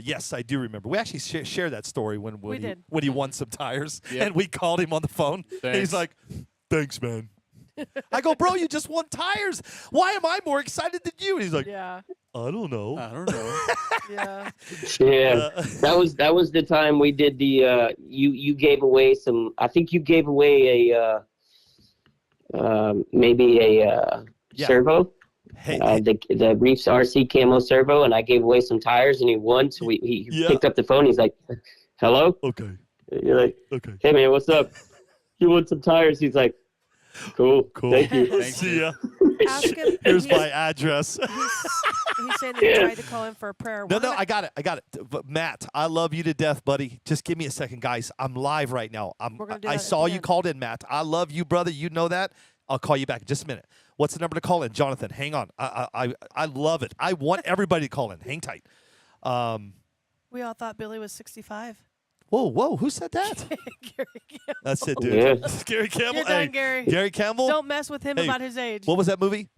Yes, I do remember. We actually shared that story when he won some tires, and we called him on the phone. And he's like, thanks, man. I go, bro, you just won tires. Why am I more excited than you? And he's like, Yeah. I don't know. Yeah. Yeah, that was the time we did the you gave away some. I think you gave away a maybe a servo. Hey, the Reefs RC Camo servo, and I gave away some tires, and he won. So he picked up the phone. He's like, "Hello." Okay. You're like, okay. "Hey man, what's up? You want some tires?" He's like, Cool. Thank you. See ya. Ask him. Here's my address. He's saying that he tried to call in for a prayer. No, I got it. But Matt, I love you to death, buddy. Just give me a second, guys. I'm live right now. I saw you called in, Matt. I love you, brother. You know that. I'll call you back in just a minute. What's the number to call in? Jonathan, hang on. I love it. I want everybody to call in. Hang tight. We all thought Billy was 65. Whoa. Who said that? Gary Campbell. That's it, dude. Yeah. Gary Campbell. You're done, Gary. Gary Campbell. Don't mess with him about his age. What was that movie?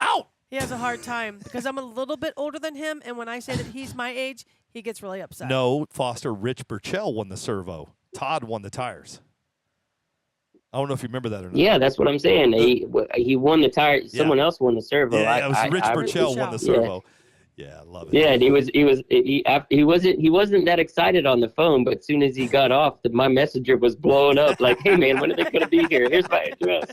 Ow! He has a hard time because I'm a little bit older than him, and when I say that he's my age, he gets really upset. No, Foster. Rich Burchell won the servo. Todd won the tires. I don't know if you remember that or not. Yeah, that's what I'm saying. He won the tire. Someone else won the servo. Yeah, it was Rich Burchell won the servo. Yeah, I love it. Yeah, and he wasn't that excited on the phone, but as soon as he got off, my messenger was blowing up. Like, hey man, when are they gonna be here? Here's my address.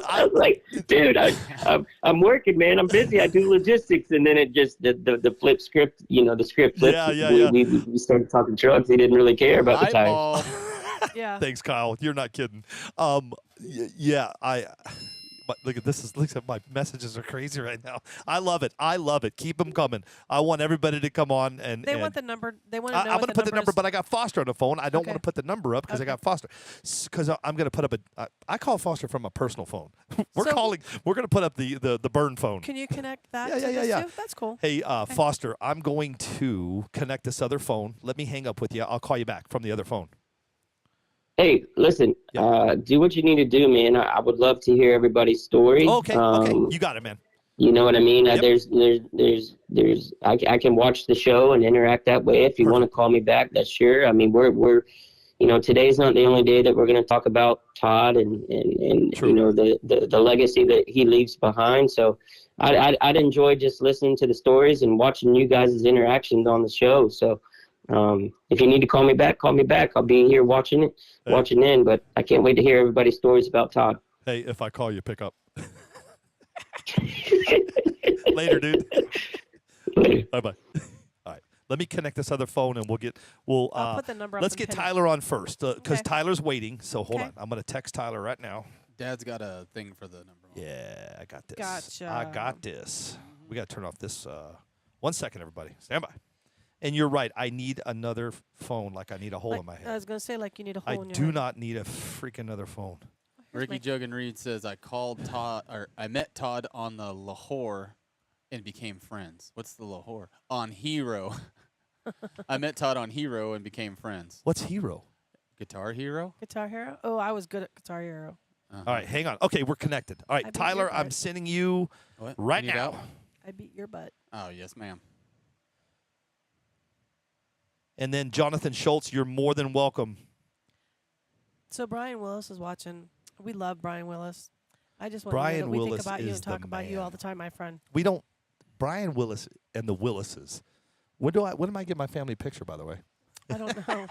I was like, dude, I'm working, man. I'm busy. I do logistics, and then it just the flip script. The script flipped. Yeah. We started talking trucks. He didn't really care about the tires. Yeah. Thanks, Kyle. You're not kidding. But look at my messages are crazy right now. I love it. Keep them coming. I want everybody to come on and they want the number. They want to know. I'm going to put the number, is. but I got Foster on the phone. I don't want to put the number up because I got Foster. Because I'm going to put up I call Foster from a personal phone. We're going to put up the burn phone. Can you connect that? Yeah. Too? That's cool. Hey, Foster, I'm going to connect this other phone. Let me hang up with you. I'll call you back from the other phone. Hey, listen, do what you need to do, man. I would love to hear everybody's story. Okay. You got it, man. You know what I mean? Yep. I can watch the show and interact that way. If you want to call me back, that's sure. I mean, we're today's not the only day that we're going to talk about Todd and the legacy that he leaves behind. So I'd enjoy just listening to the stories and watching you guys' interactions on the show. So if you need to call me back, call me back. I'll be here watching in, but I can't wait to hear everybody's stories about Todd. Hey, if I call you, pick up. Later, dude. Later. Bye-bye. All right. Let me connect this other phone, and I'll put the number up. Let's get Tyler on first because Tyler's waiting. So hold on. Okay. I'm going to text Tyler right now. Dad's got a thing for the number. Yeah, I got this. Gotcha. I got this. We got to turn off this. 1 second, everybody. Stand by. And you're right. I need another phone like I need a hole in my head. I was going to say you need a hole in your I do head. not need a freaking other phone. Ricky Juggen Reed says I met Todd on the Lahore and became friends. What's the Lahore? On Hero. I met Todd on Hero and became friends. What's Hero? Guitar Hero? Guitar Hero? Oh, I was good at Guitar Hero. All right, hang on. Okay, we're connected. All right, Tyler, I'm sending you right now. I beat your butt. Oh, yes, ma'am. And then Jonathan Schultz, you're more than welcome. So Brian Willis is watching. We love Brian Willis. I just want Brian to know that we Willis think about you is and talk the about you man. all the time, my friend. We don't. Brian Willis and the Willises. When am I get my family picture? By the way. I don't know.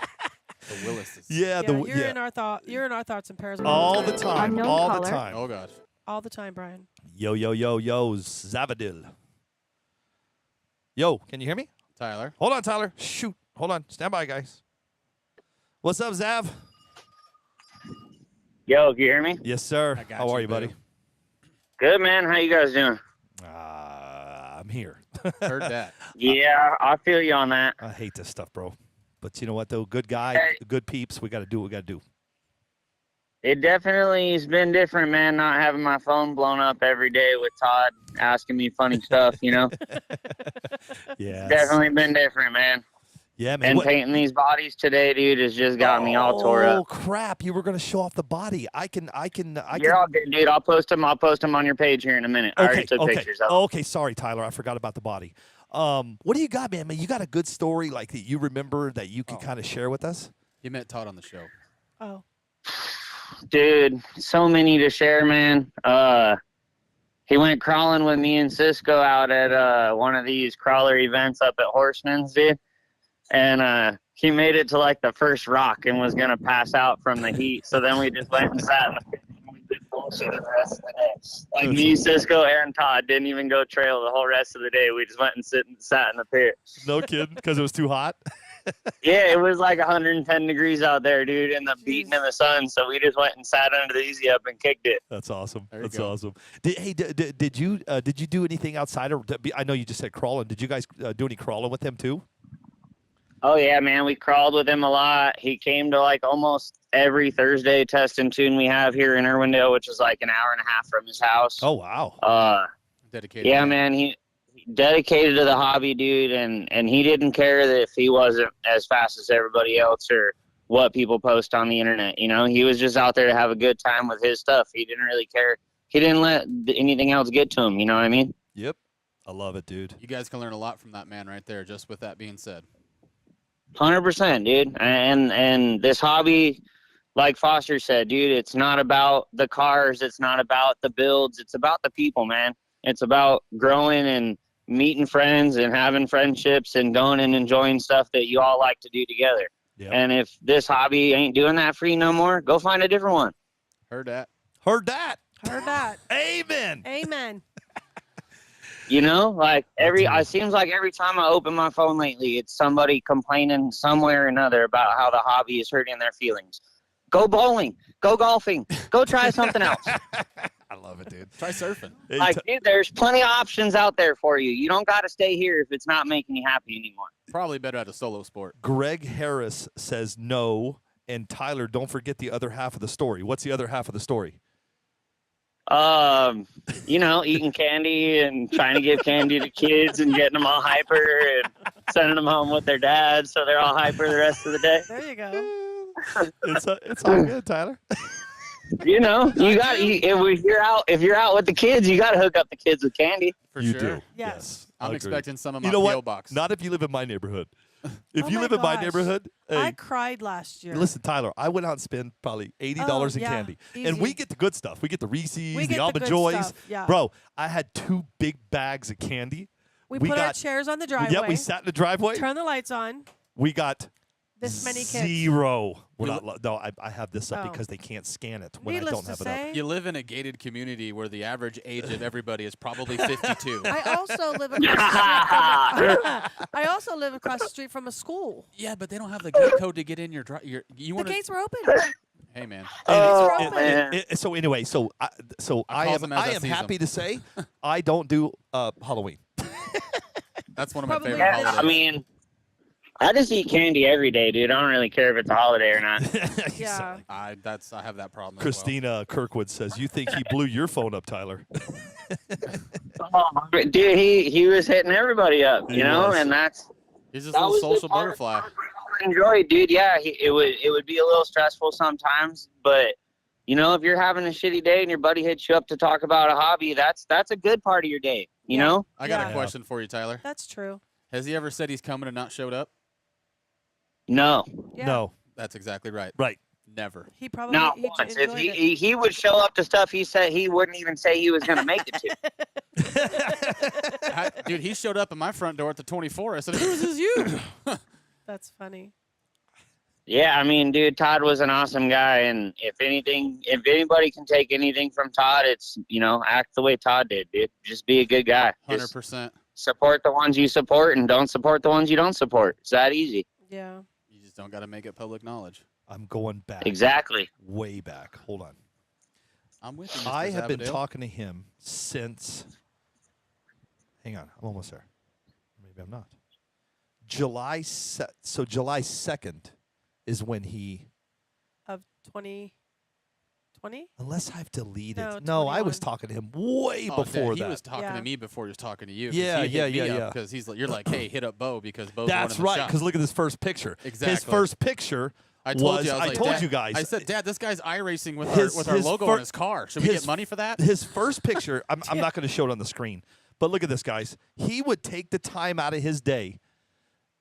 The Willises. Yeah, you're in our You're in our thoughts and prayers all the time. All the time. Oh gosh. All the time, Brian. Yo, Zavadil. Yo, can you hear me? Tyler. Hold on, Tyler. Shoot. Hold on. Stand by, guys. What's up, Zav? Yo, can you hear me? Yes, sir. How are you, buddy? Good, man. How you guys doing? I'm here. Heard that. Yeah, I feel you on that. I hate this stuff, bro. But you know what, though? Good guy, good peeps. We got to do what we got to do. It definitely has been different, man, not having my phone blown up every day with Todd asking me funny stuff, you know? Yeah. Definitely been different, man. Yeah, man. And painting these bodies today, dude, has just got me all tore Oh up. crap! You were gonna show off the body. I can. You're all good, dude. I'll post them on your page here in a minute. I already took pictures of them. Okay, sorry, Tyler. I forgot about the body. What do you got, man? You got a good story like that you remember that you can kind of share with us? You met Todd on the show. Oh. Dude, so many to share, man. He went crawling with me and Cisco out at one of these crawler events up at Horseman's, dude. And he made it to like the first rock and was gonna pass out from the heat. So then we just went and sat in the pit and we did bullshit the rest of the day. Like me, Cisco, and Todd didn't even go trail the whole rest of the day. We just went and sat in the pit. No kidding, because it was too hot. Yeah, it was like 110 degrees out there, dude, and the beating in the sun. So we just went and sat under the easy up and kicked it. That's awesome. There you That's go. awesome. Did you do anything outside of? I know you just said crawling. Did you guys do any crawling with him too? Oh, yeah, man. We crawled with him a lot. He came to like almost every Thursday test and tune we have here in Irwindale, which is like an hour and a half from his house. Oh, wow. Dedicated. Yeah, man. He dedicated to the hobby, dude, and he didn't care that if he wasn't as fast as everybody else or what people post on the internet. You know, he was just out there to have a good time with his stuff. He didn't really care. He didn't let anything else get to him. You know what I mean? Yep. I love it, dude. You guys can learn a lot from that man right there, just with that being said. 100%, dude. And this hobby, like Foster said, dude, it's not about the cars. It's not about the builds. It's about the people, man. It's about growing and meeting friends and having friendships and going and enjoying stuff that you all like to do together. Yep. And if this hobby ain't doing that for you no more, go find a different one. Heard that. Heard that. Heard that. Amen. Amen. You know, like it seems like every time I open my phone lately, it's somebody complaining somewhere or another about how the hobby is hurting their feelings. Go bowling, go golfing, go try something else. I love it, dude. Try surfing. Hey, Like, dude, there's plenty of options out there for you. You don't got to stay here if it's not making you happy anymore. Probably better at a solo sport. Greg Harris says no, and Tyler, don't forget the other half of the story. What's the other half of the story? You know, eating candy and trying to give candy to kids and getting them all hyper and sending them home with their dads so they're all hyper the rest of the day. There you go. It's all good, Tyler. You know, if you're out with the kids, you got to hook up the kids with candy. For You sure. do. Yes. I'm Agreed. expecting some of my You know P.O. what? box. Not if you live in my neighborhood. If Oh you my live in my gosh. neighborhood, I hey, cried last year. listen, Tyler, I went out and spent probably $80 Oh, in yeah, candy. And we easy. get the good stuff. We get the Reese's, We the get Almond good Joys. stuff, yeah. Bro, I had 2 big bags of candy. we we put our got- chairs on the driveway. Yep, we sat in the driveway. Turn the lights on. We got This many kids. 0. We're not, no, I have this up Oh. because they can't scan it when Needless I don't to have it say, up. You live in a gated community where the average age of everybody is probably 52. I also live across the street from I also live across the street from a school. Yeah, but they don't have the gate code to get in your you The want gates were open. Hey man. Oh, open. man. So anyway, I calls am them as I I am sees happy them. to say I don't do Halloween. That's one of my Probably favorite this- I holidays. mean, I just eat candy every day, dude. I don't really care if it's a holiday or not. Yeah. I have that problem. Christina Kirkwood says, "You think he blew your phone up, Tyler?" Dude, he was hitting everybody up, He you know, was. and that's As well. He's just that a little was the social part butterfly. I enjoyed, dude. Yeah, it would be a little stressful sometimes, but you know, if you're having a shitty day and your buddy hits you up to talk about a hobby, that's a good part of your day, you Yeah. know. I got Yeah. a question for you, Tyler. That's true. Has he ever said he's coming and not showed up? No, Yeah. No, That's exactly right. right. Never. He probably not he once. If enjoyed it. he would show up to stuff he said he wouldn't even say he was going to make it to. Dude, he showed up at my front door at the 24. I said, "Who is this you?" That's funny. Yeah, I mean, dude, Todd was an awesome guy, and if anybody can take anything from Todd, it's, you know, act the way Todd did, dude. Just be a good guy. Just 100%. support the ones you support and don't support the ones you don't support. It's that easy. Yeah. You just don't got to make it public knowledge. I'm going back, Exactly. way back. Hold on. I'm with you, Mr. I have been Zabadale. talking to him since. Hang on, I'm almost there. Maybe I'm not. July 2nd is when he. Of 20. 2020? Unless I've deleted. No, No, I was 21. talking to him way Oh, before he that. was talking Yeah. to me before he was talking to you. Yeah, yeah. Because you're like, hey, hit up Bo because Bo's That's running the right. shop. Because look at this first picture. Exactly. His first picture I told was. you. I was I like, told Dad, you guys. I said, Dad, this guy's iRacing with His- our his logo fir- on his car. Should we his- get money for that? His first picture. I'm not going to show it on the screen, but look at this, guys. He would take the time out of his day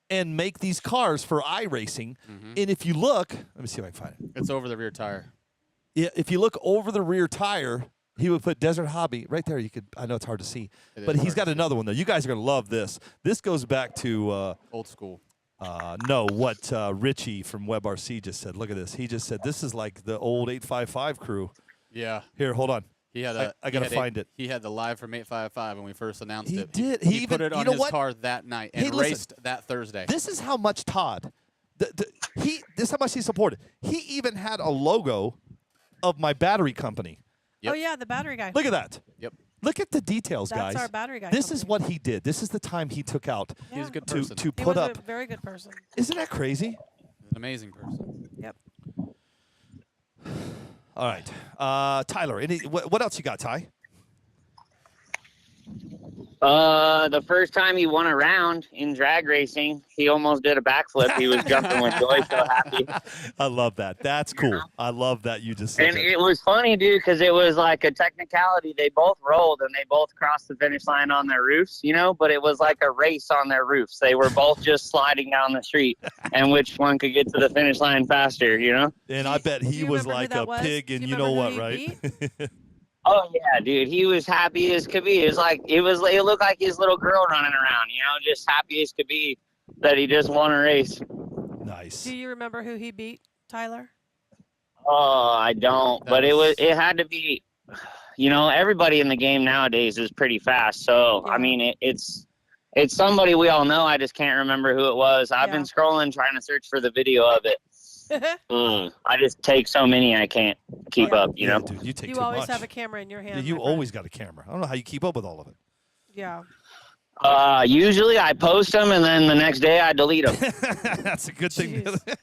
and make these cars for iRacing. And if you look, let me see if I can find it. It's over the rear tire. Yeah, if you look over the rear tire, he would put Desert Hobby right there. You could. I know it's hard to see, It but is he's hard got to see. another one though. You guys are going to love this. This goes back to. Old school. No, what Richie from WebRC just said. Look at this. He just said this is like the old 855 crew. Yeah. Here, hold on. He had I gotta find it. He had the live from 855 when we first announced He it. did. He He put even- it you on know his what? car that night Hey, and listen. raced that Thursday. This is how much Todd. This is how much he supported. He even had a logo of my battery company. Yep. Oh yeah, the battery guy. Look at that. Yep. Look at the details, That's guys. our battery guy This is company. what he did. This is the time he took out He was a good to person. to He put was up. a very good person. Isn't that crazy? An amazing person. Yep. All right, Tyler. What else you got, Ty? The first time he won a round in drag racing, he almost did a backflip. He was jumping with joy, so happy. I love that. That's cool. I love that you just said And that. it was funny, dude, because it was like a technicality. They both rolled and they both crossed the finish line on their roofs, but it was like a race on their roofs. They were both just sliding down the street, and which one could get to the finish line faster, And I bet Do he you was remember who like that a was? pig, Do and you you know remember what, who he right? Oh yeah, dude, he was happy as could be. It looked like his little girl running around, just happy as could be that he just won a race. Nice. Do you remember who he beat, Tyler? Oh, I don't, but it had to be, everybody in the game nowadays is pretty fast. So Yeah. I mean, it's somebody we all know. I just can't remember who it was. I've been scrolling trying to search for the video of it. I just take so many I can't keep Yeah. up, Yeah, dude, you take You too always much. have a camera in your hand. Yeah, you my friend. always got a camera. I don't know how you keep up with all of it. Yeah. Usually I post them and then the next day I delete them. That's a good thing. Jeez.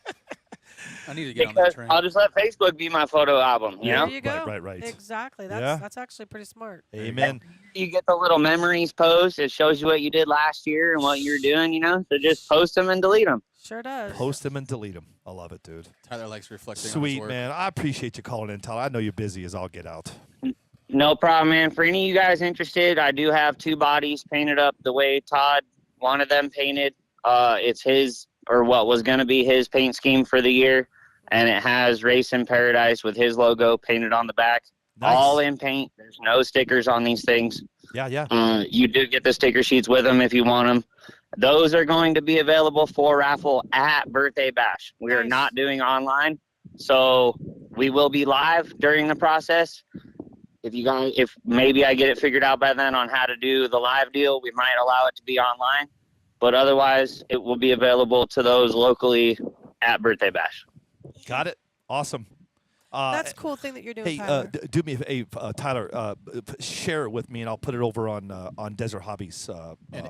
I need to get on that Because train. I'll just let Facebook be my photo album, you know? There you go. Right. Exactly. Yeah. That's actually pretty smart. Amen. You get the little memories post. It shows you what you did last year and what you're doing, So just post them and delete them. Sure does. Post them and delete them. I love it, dude. Tyler likes reflecting on his Sweet, work. man. I appreciate you calling in, Tyler. I know you're busy as all get out. No problem, man. For any of you guys interested, I do have 2 bodies painted up the way Todd wanted them painted. It's his, or what was going to be his paint scheme for the year. And it has Race in Paradise with his logo painted on the back. Nice. All in paint. There's no stickers on these things. Yeah. You do get the sticker sheets with them if you want them. Those are going to be available for raffle at Birthday Bash. We are Nice. not doing online, so we will be live during the process. If maybe I get it figured out by then on how to do the live deal, we might allow it to be online. But otherwise, it will be available to those locally at Birthday Bash. Got it. Awesome. That's a cool thing that you're doing, Hey, Tyler. do me a favor, Tyler. Share it with me, and I'll put it over on Desert Hobbies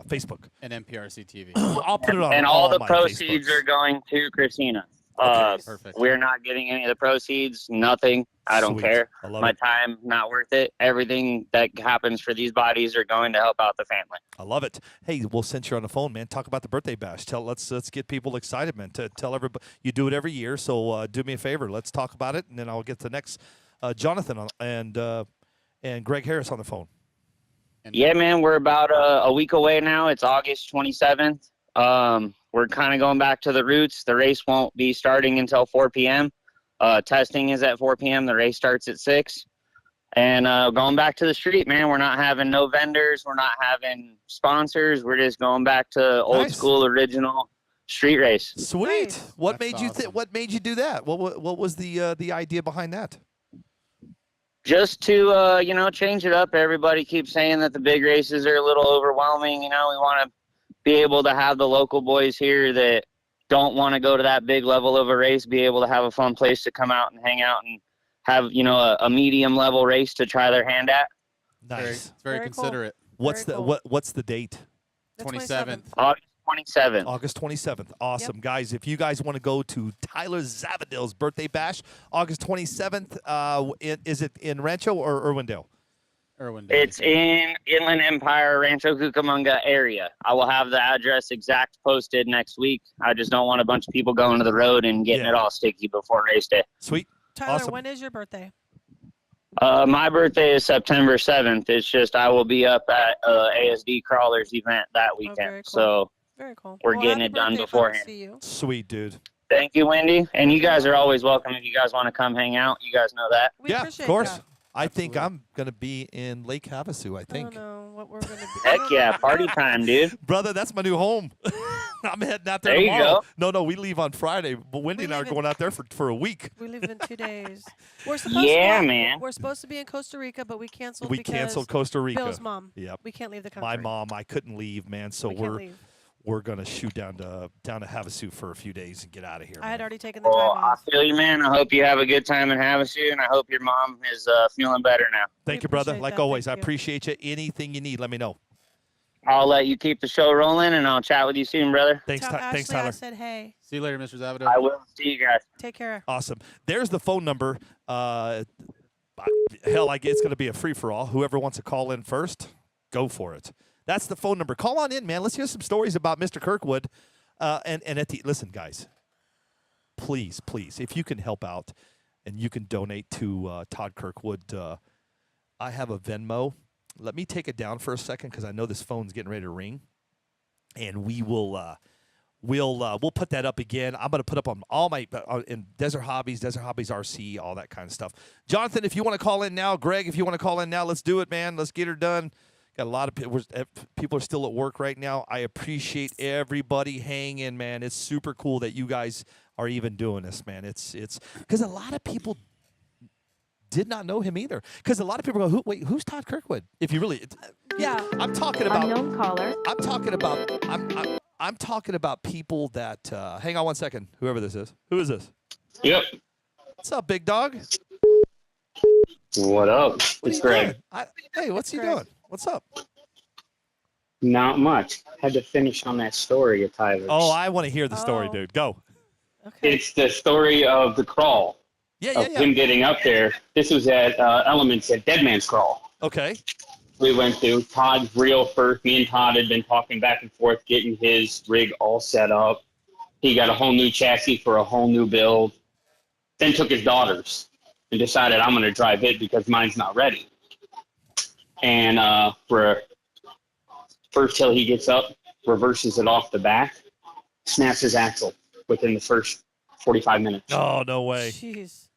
Facebook. And NPRCTV. I'll put it on And all the my proceeds Facebooks. are going to Christina. Okay. Perfect. We're not getting any of the proceeds, nothing. I don't Sweet. care. I love My it. time, not worth it. Everything that happens for these bodies are going to help out the family. I love it. Hey, well, since you're on the phone, man, talk about the birthday bash. Let's get people excited, man. Tell everybody you do it every year. So do me a favor. Let's talk about it, and then I'll get the next Jonathan and Greg Harris on the phone. And Yeah, man, we're about a week away now. It's August 27th. We're kind of going back to the roots. The race won't be starting until 4 p.m. Testing is at 4 p.m. The race starts at 6. And going back to the street, man, we're not having no vendors. We're not having sponsors. We're just going back to old Nice. school, original street race. Sweet. Nice. What That's made you awesome. What made you do that? What was the idea behind that? Just to, change it up. Everybody keeps saying that the big races are a little overwhelming. We want to be able to have the local boys here that don't want to go to that big level of a race, be able to have a fun place to come out and hang out and have, a medium level race to try their hand at. Very, Nice. it's very Very cool. considerate. What's Very the cool. what's the date? The 27th. August 27th. August 27th. Awesome. Guys, if you guys want to go to Tyler Zavadil's birthday bash, August 27th, is it in Rancho or Irwindale? Irwindale. It's in Inland Empire, Rancho Cucamonga area. I will have the address exact posted next week. I just don't want a bunch of people going to the road and getting it all sticky before race day. Sweet. Tyler, Awesome. when is your birthday? My birthday is September 7th. It's just I will be up at ASD Crawlers event that weekend. very cool. So Very cool. We're Well, getting happy it done birthday if I don't beforehand. see you. Sweet, dude. thank you, Wendy. And you guys are always welcome if you guys want to come hang out. You guys know that. We Yeah, appreciate of course. that. I think I'm going to be in Lake Havasu, I think. I don't know what we're gonna do. Heck yeah, party time, dude. Brother, that's my new home. I'm heading out there There you tomorrow. go. No, we leave on Friday. But Wendy We and I are leave in- going out there for a week. We leave in 2 days. We're supposed Yeah, to, man. We're supposed to be in Costa Rica, but we canceled We because canceled Costa Rica. Bill's mom. Yep. We can't leave the country. My mom, I couldn't leave, man. So we can't leave. we're gonna shoot down to Havasu for a few days and get out of here. I had man. already taken the time Well, I off. feel you, man. I hope you have a good time in Havasu, and I hope your mom is feeling better now. Thank We you, brother. appreciate Like that. always, Thank I you. appreciate you. Anything you need, let me know. I'll let you keep the show rolling, and I'll chat with you soon, brother. Thanks, Tell thanks, Ashley I Tyler. said hey. See you later, Mr. Zavadil. I will see you guys. Take care. Awesome. There's the phone number. Hell, I guess it's going to be a free for all. Whoever wants to call in first, go for it. That's the phone number. Call on in, man. Let's hear some stories about Mr. Kirkwood. And at the listen, guys, please, if you can help out and you can donate to Todd Kirkwood, I have a Venmo. Let me take it down for a second because I know this phone's getting ready to ring, and we will. We'll put that up again. I'm gonna put up on all my in Desert Hobbies RC, all that kind of stuff. Jonathan, if you want to call in now, Greg, if you want to call in now, let's do it, man. Let's get her done. Got a lot of people are still at work right now. I appreciate everybody hanging, man. It's super cool that you guys are even doing this, man. It's because a lot of people did not know him either. Because a lot of people go, wait, who's Todd Kirkwood? If you really, Yeah. I'm talking about. Unknown caller. I'm talking about people that. Hang on one second. Whoever this is. Who is this? Yep. What's up, big dog? What up? What It's are you Greg. doing? Hey, what's he Greg. doing? What's up? Not much. Had to finish on that story of Tyler's. Oh, I want to hear the story, Oh. dude. Go. Okay. It's the story of the crawl, Yeah, of him getting up there. This was at Elements at Dead Man's Crawl. Okay. We went to Todd's reel first. Me and Todd had been talking back and forth, getting his rig all set up. He got a whole new chassis for a whole new build. Then took his daughter's and decided I'm going to drive it because mine's not ready. And for first hill he gets up, reverses it off the back, snaps his axle within the first 45 minutes. Oh, no way. Jeez.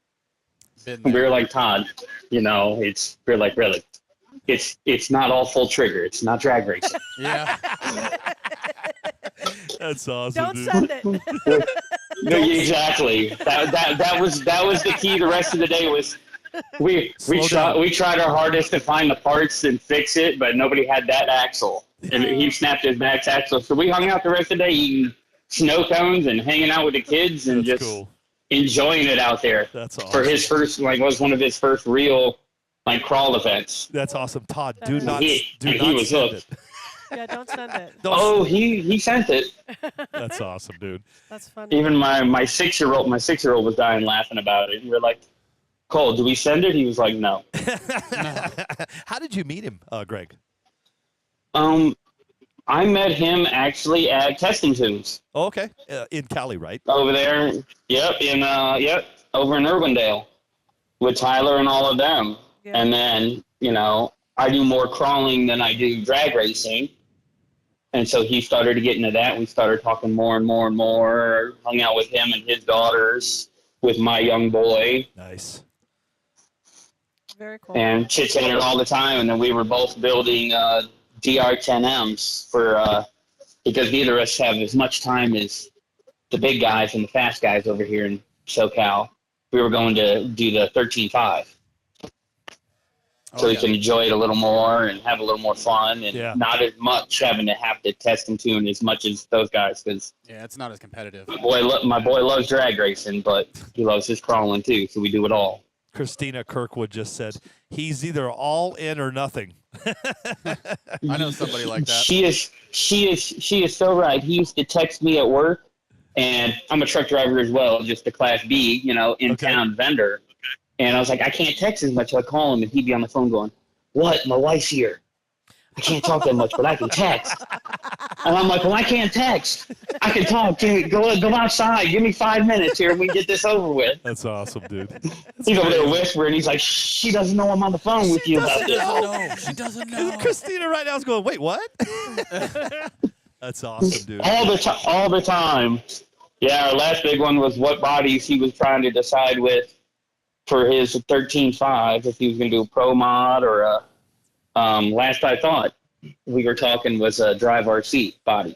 Been And we there. were like, Todd, we're like, really? It's not all full trigger. It's not drag racing. Yeah. That's awesome, Don't dude. send it. No, exactly. That was the key. The rest of the day was we Slow down. tried our hardest to find the parts and fix it, but nobody had that axle. And he snapped his back axle. So we hung out the rest of the day eating snow cones and hanging out with the kids and That's just cool. enjoying it out there. That's awesome. For his first, was one of his first real crawl events. That's awesome. Todd, do That not is- do and he not was send hooked. it. Yeah, don't send it. Don't- Oh, he sent it. That's awesome, dude. That's funny. Even my 6-year-old was dying laughing about it. And we were like, Cole, do we send it? He was like, no. How did you meet him, Greg? I met him actually at Testing Tunes Oh, okay. In Cali, right? over there. Yep, over in Irwindale with Tyler and all of them. Yeah. And then, I do more crawling than I do drag racing. And so he started to get into that. We started talking more and more and more. Hung out with him and his daughters, with my young boy, Nice. Very cool. and chit-chatted all the time. And then we were both building DR10Ms because neither of us have as much time as the big guys and the fast guys over here in SoCal. We were going to do the 13.5. So Oh, we yeah. can enjoy it a little more and have a little more fun and Yeah. not as much having to have to test and tune as much as those guys because Yeah, it's not as competitive. my boy loves drag racing, but he loves his crawling too, so we do it all. Christina Kirkwood just said he's either all in or nothing. I know somebody like that. She she is so right. He used to text me at work, and I'm a truck driver as well, just a Class B, in town vendor. And I was like, I can't text as much. So I call him, and he'd be on the phone going, "What? My wife's here. I can't talk that much, but I can text." And I'm like, "Well, I can't text. I can talk. Go outside. Give me 5 minutes here, and we get this over with." That's awesome, dude. He's over there whispering. He's like, "She doesn't know I'm on the phone with you about this." She doesn't know. Christina right now is going, wait, what? That's awesome, dude. All the time. Yeah, our last big one was what bodies he was trying to decide with for his 13.5, if he was going to do a Pro Mod or a, last I thought we were talking was a Drive RC body.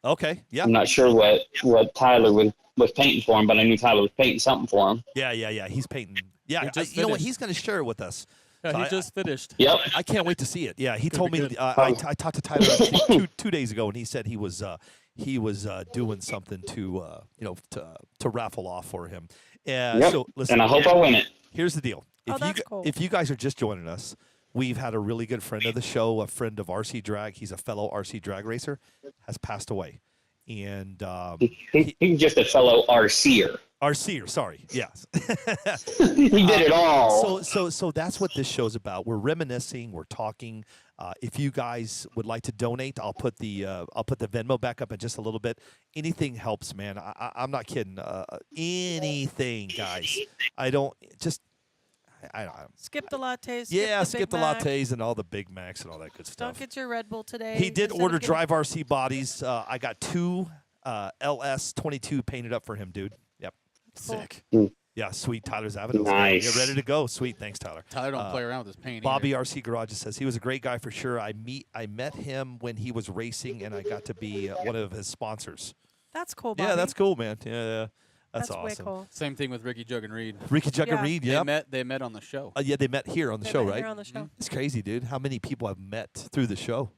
Okay, yeah. I'm not sure what Tyler was painting for him, but I knew Tyler was painting something for him. Yeah. He's painting. Yeah, you know what? He's going to share it with us. Yeah, So he just finished. Yep. I can't wait to see it. Yeah, he Could told be me. good. I talked to Tyler two days ago, and he said he was doing something to raffle off for him. Yep. So listen, And I hope I win it. here's the deal. That's cool. If you guys are just joining us, we've had a really good friend of the show, a friend of RC Drag. He's a fellow RC drag racer, has passed away, and He's just a fellow RCer. RCer, sorry, yes. He did it all. So that's what this show's about. We're reminiscing. We're talking. If you guys would like to donate, I'll put the Venmo back up in just a little bit. Anything helps, man. I'm not kidding. Anything, guys. I don't. Skip the lattes. Yeah, skip skip the Big Mac. lattes and all the Big Macs and all that good Don't stuff. get your Red Bull today. He did instead of order getting- Drive RC bodies. I got 2 LS22 painted up for him, dude. Yep. Sick. Yeah, sweet. Tyler's Avenue. Nice. You're ready to go. Sweet. Thanks, Tyler. Tyler don't play around with his paint. Bobby either. RC Garage says he was a great guy for sure. I met him when he was racing, and I got to be one of his sponsors. That's cool, Bobby. Yeah, that's cool, man. Yeah. That's way awesome. cool. Same thing with Ricky Jug and Reed. Ricky Jug and Yeah. Reed, yeah. They met on the show. Yeah, they met here on the They show, met right? here on the show. It's crazy, dude. How many people have met through the show?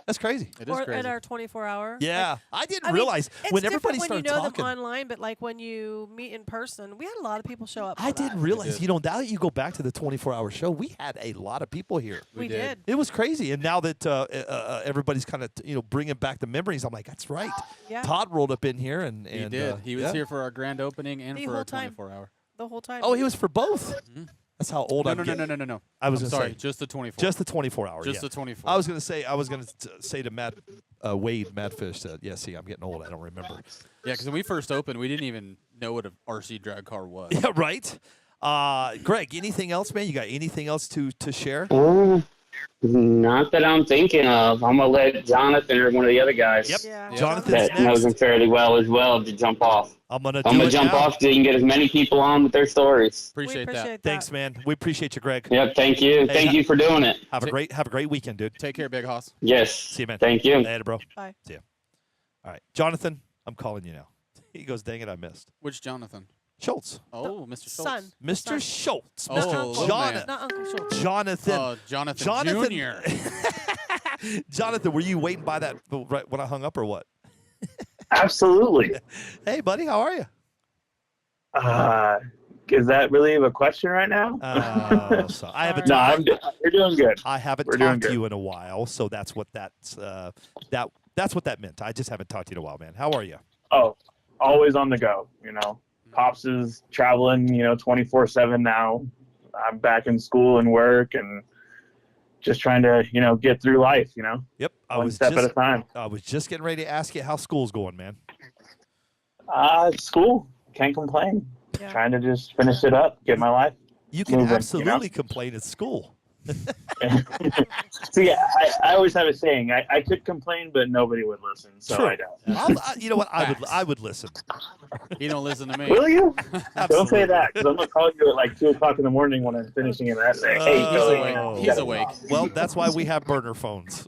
That's crazy. It is Or crazy. at our 24-hour. Yeah, I didn't I mean, realize it's when different everybody when started you know talking. them online, but like when you meet in person, we had a lot of people show up. I for that. didn't realize. did. Now that you go back to the 24-hour show, we had a lot of people here. We did. did. It was crazy, and now that everybody's kind of bringing back the memories, I'm like, that's right. Yeah. Todd rolled up in here, and He did. He was yeah. here for our grand opening and The for whole our time. 24-hour. The whole time. Oh, he was for both. That's how old No, I'm no, getting. no. I was I'm gonna sorry, say just the 24. just the 24-hour. Just yeah. the 24. I was gonna say to Matt Wade Madfish that see, I'm getting old. I don't remember. Yeah, because when we first opened, we didn't even know what an RC drag car was. Yeah, right. Greg, anything else, man? You got anything else to share? Not that I'm thinking of. I'm gonna let Jonathan or one of the other guys Yep. Yeah. Jonathan's that knows him next. fairly well as well to jump off. I'm gonna I'm gonna it jump now. off so you can get as many people on with their stories. Appreciate, we that. appreciate Thanks, man. We appreciate you, Greg. Yep, thank you. Thank you for doing it. Have a great weekend, dude. Take care, Big Hoss. Yes. See you, man. Thank you. Later, bro. Bye. See ya. All right, Jonathan, I'm calling you now. He goes, dang it, I missed. Which Jonathan? Schultz. Oh, Mr. Schultz. Son. Mr. Son. Schultz. Oh, Mr. little Jonathan. man. Not Uncle Schultz. Jonathan. Jonathan Jr. Jonathan, were you waiting by that right when I hung up or what? Absolutely. Hey, buddy, how are you? Is that really a question right now? So I haven't. No, you're doing good. I haven't We're doing talked to good. you in a while, so that's what that's what that meant. I just haven't talked to you in a while, man. How are you? Oh, always on the go. Pops is traveling, 24/7 now. I'm back in school and work and just trying to, get through life, Yep. one step at a time. I was just getting ready to ask you how school's going, man. School, can't complain. Yeah. Trying to just finish it up, get my life. You can Moving, absolutely complain at school. See, I always have a saying. I could complain, but nobody would listen, so True. I don't. You know what? I would listen. He don't listen to me. Will you? Don't say Absolutely. that, because I'm going to call you at like 2 o'clock in the morning when I'm finishing an essay. Hey, He's Oh. awake. He's awake. Well, that's why we have burner phones.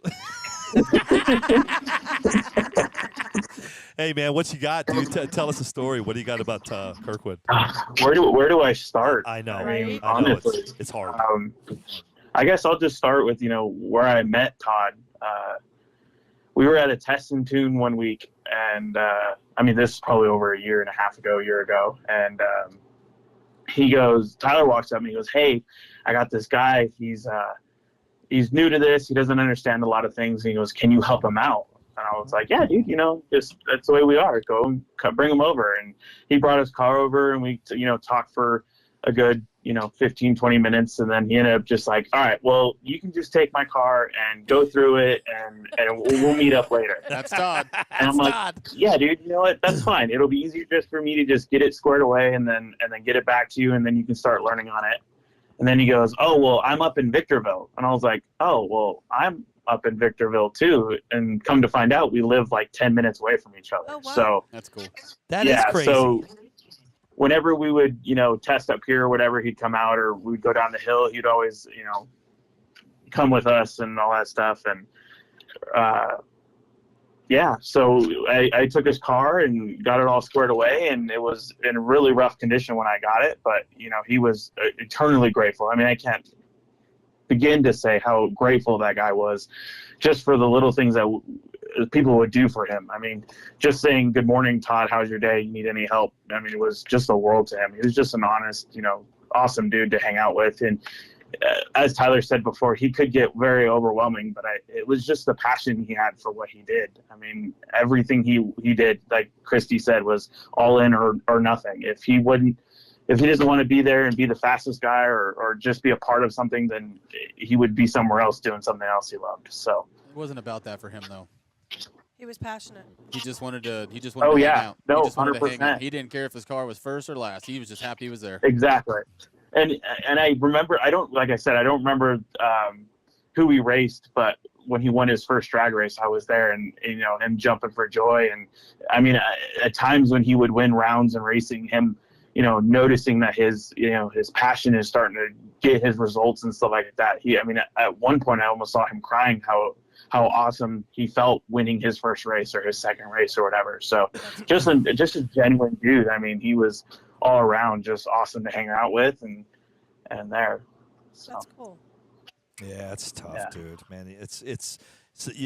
Hey, man, what you got, dude? Tell us a story. What do you got about Kirkwood? Where do I start? I know. Right. I know. Honestly. It's hard. I guess I'll just start with, where I met Todd. We were at a test and tune one week, and this is probably over a year ago. And Tyler walks up and he goes, "Hey, I got this guy. He's new to this. He doesn't understand a lot of things." And he goes, "Can you help him out?" And I was like, yeah, dude, you know, just that's the way we are. Go and bring him over. And he brought his car over, and we, you know, talked for a good, you know, 15, 20 minutes. And then he ended up just like, all right, well, you can just take my car and go through it, and we'll meet up later. That's Todd. And I'm like, yeah, dude, you know what? That's fine. It'll be easier just for me to just get it squared away and then get it back to you, and then you can start learning on it. And then he goes, oh, well, I'm up in Victorville. And I was like, oh, well, I'm up in Victorville too. And come to find out, we live like 10 minutes away from each other. Oh, wow. So That's cool. That is crazy. So whenever we would, you know, test up here or whatever, he'd come out, or we'd go down the hill, he'd always, you know, come with us and all that stuff. And yeah, so I took his car and got it all squared away, and it was in really rough condition when I got it, but, you know, he was eternally grateful. I mean, I can't begin to say how grateful that guy was just for the little things that people would do for him. I mean, just saying, good morning, Todd, how's your day? You need any help? I mean, it was just the world to him. He was just an honest, you know, awesome dude to hang out with. And as Tyler said before, he could get very overwhelming, but it was just the passion he had for what he did. I mean, everything he did, like Christy said, was all in or nothing. If he doesn't want to be there and be the fastest guy or just be a part of something, then he would be somewhere else doing something else he loved. So It wasn't about that for him, though. He was passionate. He just wanted to. Oh, hang yeah. out. No, He just wanted to hang 100%. out. He didn't care if his car was first or last. He was just happy he was there. exactly. And I remember, like I said, I don't remember who he raced, but when he won his first drag race, I was there, and, you know, him jumping for joy. And I mean, at times when he would win rounds and racing, him, you know, noticing that his passion is starting to get his results and stuff like that. At one point I almost saw him crying how awesome he felt winning his first race or his second race or whatever. So just a genuine dude. I mean, he was all around just awesome to hang out with and there. So. That's cool. Yeah, it's tough, dude. Man, it's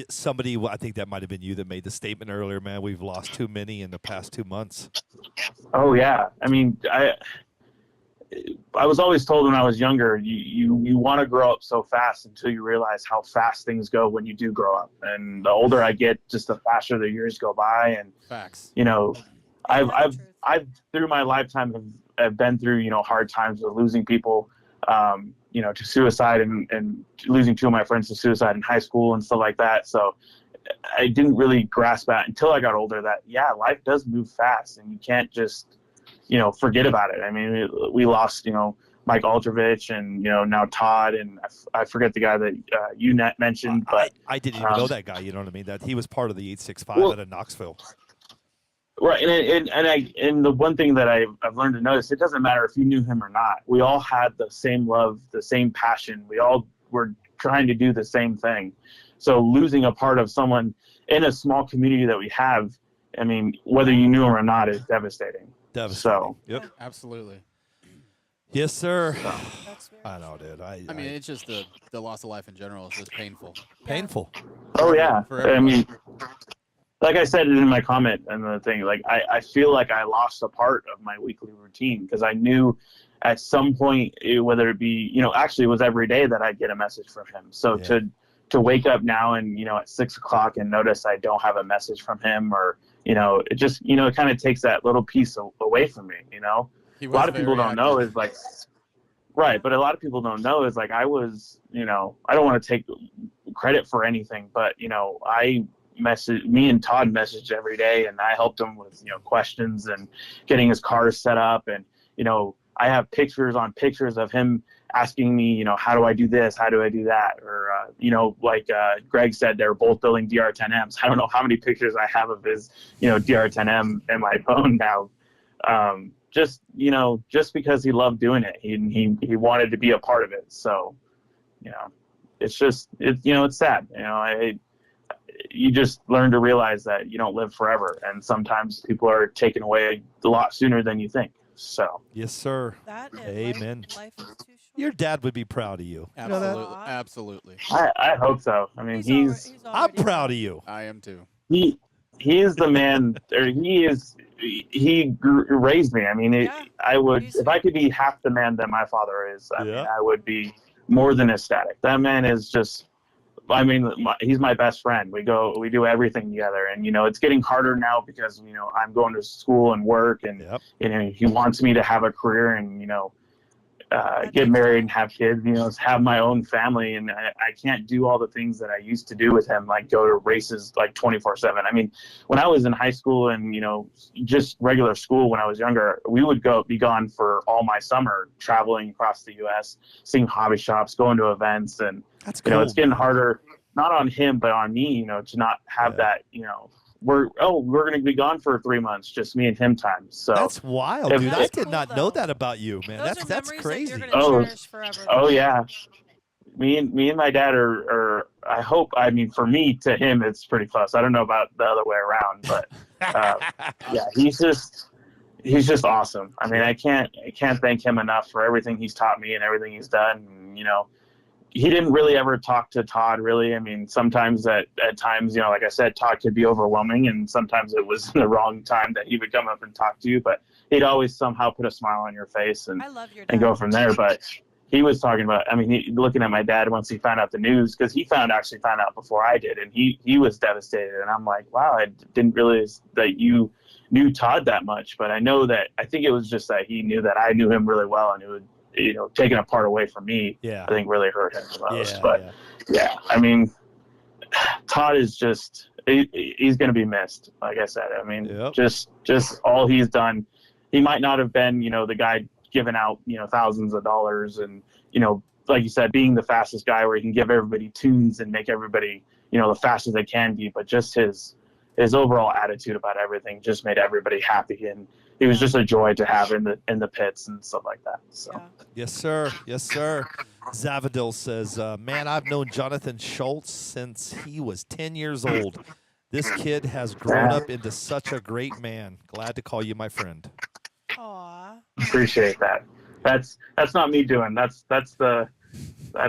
somebody. I think that might have been you that made the statement earlier. Man, we've lost too many in the past 2 months. Oh yeah, I mean, I was always told when I was younger, you want to grow up so fast until you realize how fast things go when you do grow up. And the older I get, just the faster the years go by. And Facts. you know, I've through my lifetime have been through, you know, hard times of losing people, you know, to suicide and losing two of my friends to suicide in high school and stuff like that. So I didn't really grasp that until I got older that, yeah, life does move fast and you can't just, you know, forget about it. I mean, we lost, you know, Mike Aldrovich and, you know, now Todd, and I forget the guy that you mentioned. But I didn't even know that guy. You know what I mean? That he was part of the 865 out of Knoxville. Right, and the one thing that I've learned to notice, it doesn't matter if you knew him or not. We all had the same love, the same passion. We all were trying to do the same thing. So losing a part of someone in a small community that we have, I mean, whether you knew him or not, is devastating. So, yep, Absolutely. yes, sir. That's very I know, dude. I I mean, it's just the loss of life in general is just painful. painful. oh yeah, For I mean, everybody. like I said in my comment and the thing, like I feel like I lost a part of my weekly routine because I knew at some point, whether it be, you know, actually it was every day that I'd get a message from him. So to wake up now and, you know, at 6 o'clock and notice I don't have a message from him, or, you know, it just, you know, it kind of takes that little piece away from me, you know. A lot of people don't know is like, right, but a lot of people don't know is like I was, you know, I don't want to take credit for anything, but, you know, me and Todd messaged every day, and I helped him with, you know, questions and getting his cars set up. And, you know, I have pictures on pictures of him asking me, you know, how do I do this? How do I do that? Or, you know, like Greg said, they're both building DR10Ms. I don't know how many pictures I have of his, you know, DR10M in my phone now. Just, you know, just because he loved doing it, he wanted to be a part of it. So, you know, it's just, you know, it's sad. You know, you just learn to realize that you don't live forever, and sometimes people are taken away a lot sooner than you think. So Yes, sir. that and Amen. Life is too short. Your dad would be proud of you. You know that? Absolutely. Absolutely. I hope so. I mean, He's I'm already proud of you. I am too. he is the man, or he raised me. I mean, Yeah. I would, if I could be half the man that my father is, I mean, Yeah. I would be more than ecstatic. That man is just I mean, he's my best friend. We do everything together, and it's getting harder now because I'm going to school and work, and he wants me to have a career and get married and have kids. Have my own family, and I can't do all the things that I used to do with him, like go to races like 24/7. I mean, when I was in high school and just regular school when I was younger, we would be gone for all my summer, traveling across the U.S., seeing hobby shops, going to events, and That's cool. It's getting harder, not on him but on me, to not have that. We're going to be gone for 3 months, just me and him time. So that's wild, dude. I did not know that about you, man. That's crazy. That you're gonna cherish forever. Oh yeah. Me and my dad are I hope, I mean, for me to him it's pretty close. I don't know about the other way around, but yeah, he's just awesome. I mean, I can't thank him enough for everything he's taught me and everything he's done. He didn't really ever talk to Todd, really. I mean, sometimes at times, like I said, Todd could be overwhelming, and sometimes it was the wrong time that he would come up and talk to you, but he'd always somehow put a smile on your face and go from there. But he was talking about, I mean, looking at my dad once he found out the news, because he actually found out before I did, and he was devastated. And I'm like, wow, I didn't realize that you knew Todd that much. But I think it was just that he knew that I knew him really well, and it would, taking a part away from me, I think really hurt him the most. I mean, Todd is just, he's going to be missed. Like I said, I mean, just all he's done. He might not have been, the guy giving out, thousands of dollars and, like you said, being the fastest guy where he can give everybody tunes and make everybody, the fastest they can be, but just his overall attitude about everything just made everybody happy, and he was just a joy to have in the pits and stuff like that. So Yes, sir. Zavadil says, man, I've known Jonathan Schultz since he was 10 years old. This kid has grown up into such a great man. Glad to call you my friend. Aw. Appreciate that. That's not me doing. That's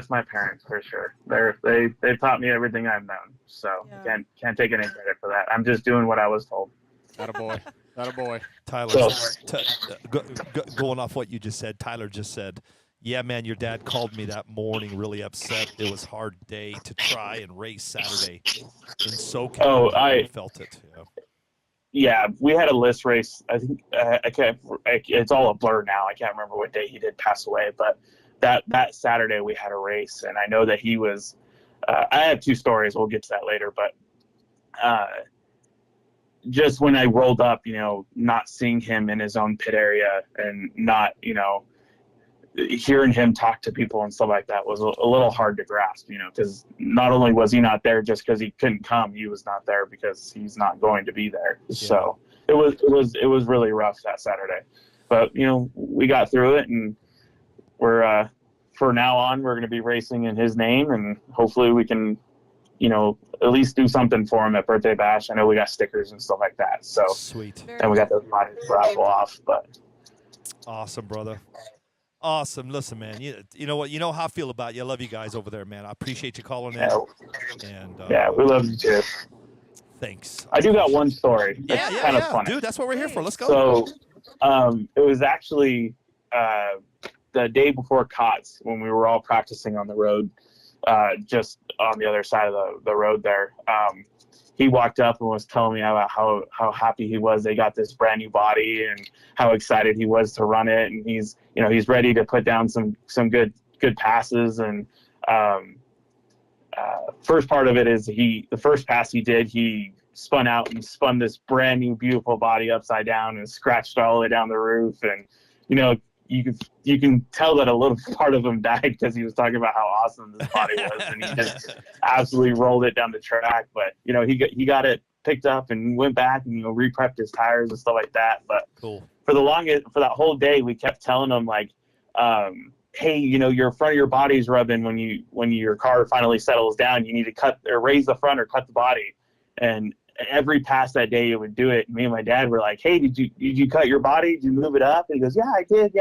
my parents for sure. They taught me everything I've known. So can't take any credit for that. I'm just doing what I was told. Attaboy. Attaboy. Tyler, going off what you just said, Tyler just said, yeah, man, your dad called me that morning really upset. It was a hard day to try and race Saturday in SoCal. I felt it. Yeah, we had a list race. I think it's all a blur now. I can't remember what day he did pass away, but that Saturday we had a race, and I know that he was. I have two stories. We'll get to that later, but just when I rolled up, not seeing him in his own pit area and not, hearing him talk to people and stuff like that was a little hard to grasp, because not only was he not there just because he couldn't come, he was not there because he's not going to be there. Yeah. So it was really rough that Saturday, but we got through it, and we're for now on we're going to be racing in his name, and hopefully we can at least do something for him at Birthday Bash. I know we got stickers and stuff like that. So sweet. And we got those bodies raffle off. But awesome, brother. Awesome. Listen, man. You know what? You know how I feel about you. I love you guys over there, man. I appreciate you calling in. And we love you too. Thanks. I do got one story. Yeah, kind of funny. Dude, that's what we're here for. Let's go. So, it was actually the day before COTS when we were all practicing on the road. Just on the other side of the road there. He walked up and was telling me about how happy he was they got this brand new body and how excited he was to run it, and he's ready to put down some good passes. And first part of it is the first pass he did, he spun out and spun this brand new beautiful body upside down and scratched all the way down the roof, and you can tell that a little part of him died because he was talking about how awesome this body was, and he just absolutely rolled it down the track. But he got it picked up and went back and re-prepped his tires and stuff like that. But cool. For that whole day, we kept telling him like, hey, your front of your body's rubbing when your car finally settles down. You need to cut or raise the front or cut the body. And every pass that day, it would do it. Me and my dad were like, hey, did you cut your body? Did you move it up? And he goes, yeah, I did.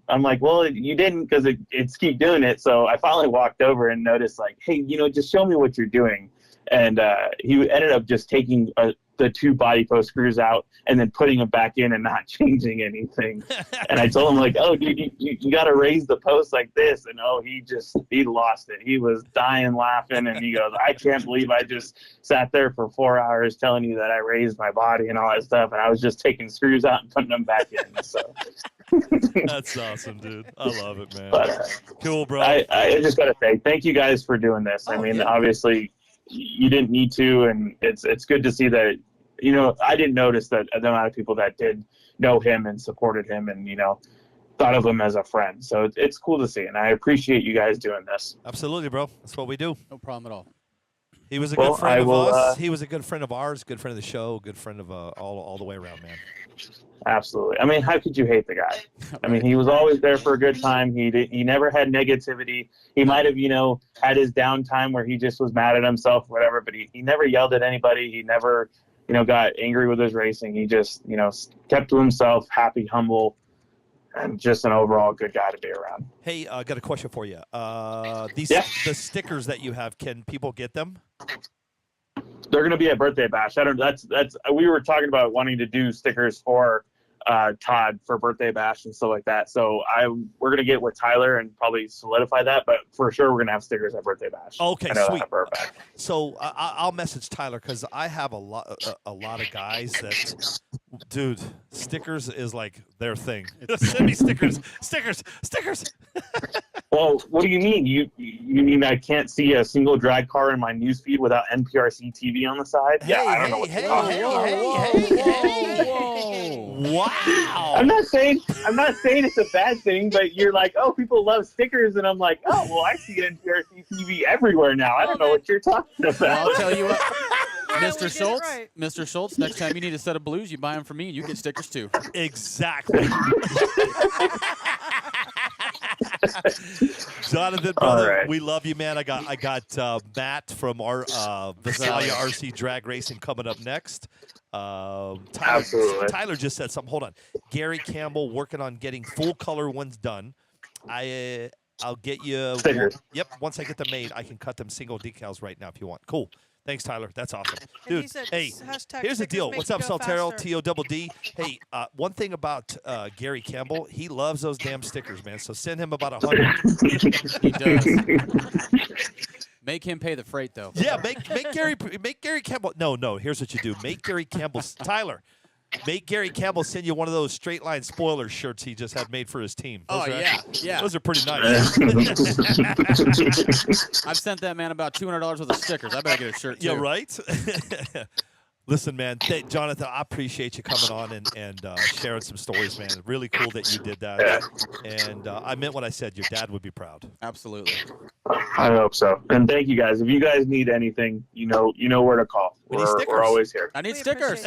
I'm like, well, you didn't, because it's keep doing it. So I finally walked over and noticed like, hey, just show me what you're doing. And he ended up just taking the 2 body post screws out and then putting them back in and not changing anything. And I told him, like, oh, dude, you got to raise the post like this. And he lost it. He was dying laughing. And he goes, I can't believe I just sat there for 4 hours telling you that I raised my body and all that stuff. And I was just taking screws out and putting them back in. So That's awesome, dude. I love it, man. But, cool, bro. I just got to say, thank you guys for doing this. I mean, obviously you didn't need to, and it's good to see that, I didn't notice that the amount of people that did know him and supported him and, thought of him as a friend. So it's cool to see, and I appreciate you guys doing this. Absolutely, bro. That's what we do. No problem at all. He was a good friend of us. He was a good friend of ours, good friend of the show, good friend of all the way around, man. Absolutely. I mean, how could you hate the guy? I mean, he was always there for a good time. He never had negativity. He might have, had his downtime where he just was mad at himself, whatever, but he never yelled at anybody. He never, got angry with his racing. He just, kept to himself, happy, humble, and just an overall good guy to be around. Hey, I got a question for you. The stickers that you have, can people get them? They're going to be at Birthday Bash. We were talking about wanting to do stickers for Todd for Birthday Bash and stuff like that. So we're going to get with Tyler and probably solidify that, but for sure we're going to have stickers at Birthday Bash. Okay, sweet. So I'll message Tyler because I have a lot of guys that, dude, stickers is like their thing. Send me stickers. Well, what do you mean? You mean I can't see a single drag car in my newsfeed without NPRCTV on the side? Hey, I don't know what you're talking about. Whoa. Wow. I'm not saying it's a bad thing, but you're like, oh, people love stickers, and I'm like, oh, well, I see NPRCTV everywhere now. I don't know what you're talking about. Well, I'll tell you what, Yeah, Mr. Schultz. Right. Mr. Schultz, next time you need a set of blues, you buy them from me, and you get stickers too. Exactly. Jonathan, brother, we love you, man. I got Matt from our Visalia RC Drag Racing coming up next. Tyler just said something. Hold on. Gary Campbell working on getting full color ones done. I'll get you. Yep. Once I get them made, I can cut them single decals right now if you want. Cool. Thanks, Tyler. That's awesome. Dude, hey, here's the deal. What's up, Saltero, TODD? Hey, one thing about Gary Campbell, he loves those damn stickers, man. So send him about 100. He does. Make him pay the freight, though. Yeah, make Gary Campbell. No. Here's what you do. Make Gary Campbell. Tyler, make Gary Campbell send you one of those straight line spoiler shirts he just had made for his team. Yeah. Those are pretty nice. I've sent that man about $200 worth of stickers. I better get a shirt too. Yeah, right. Listen, man, Jonathan, I appreciate you coming on and sharing some stories, man. Really cool that you did that. And I meant what I said. Your dad would be proud. Absolutely. I hope so. And thank you guys. If you guys need anything, you know where to call. We're always here. I need stickers.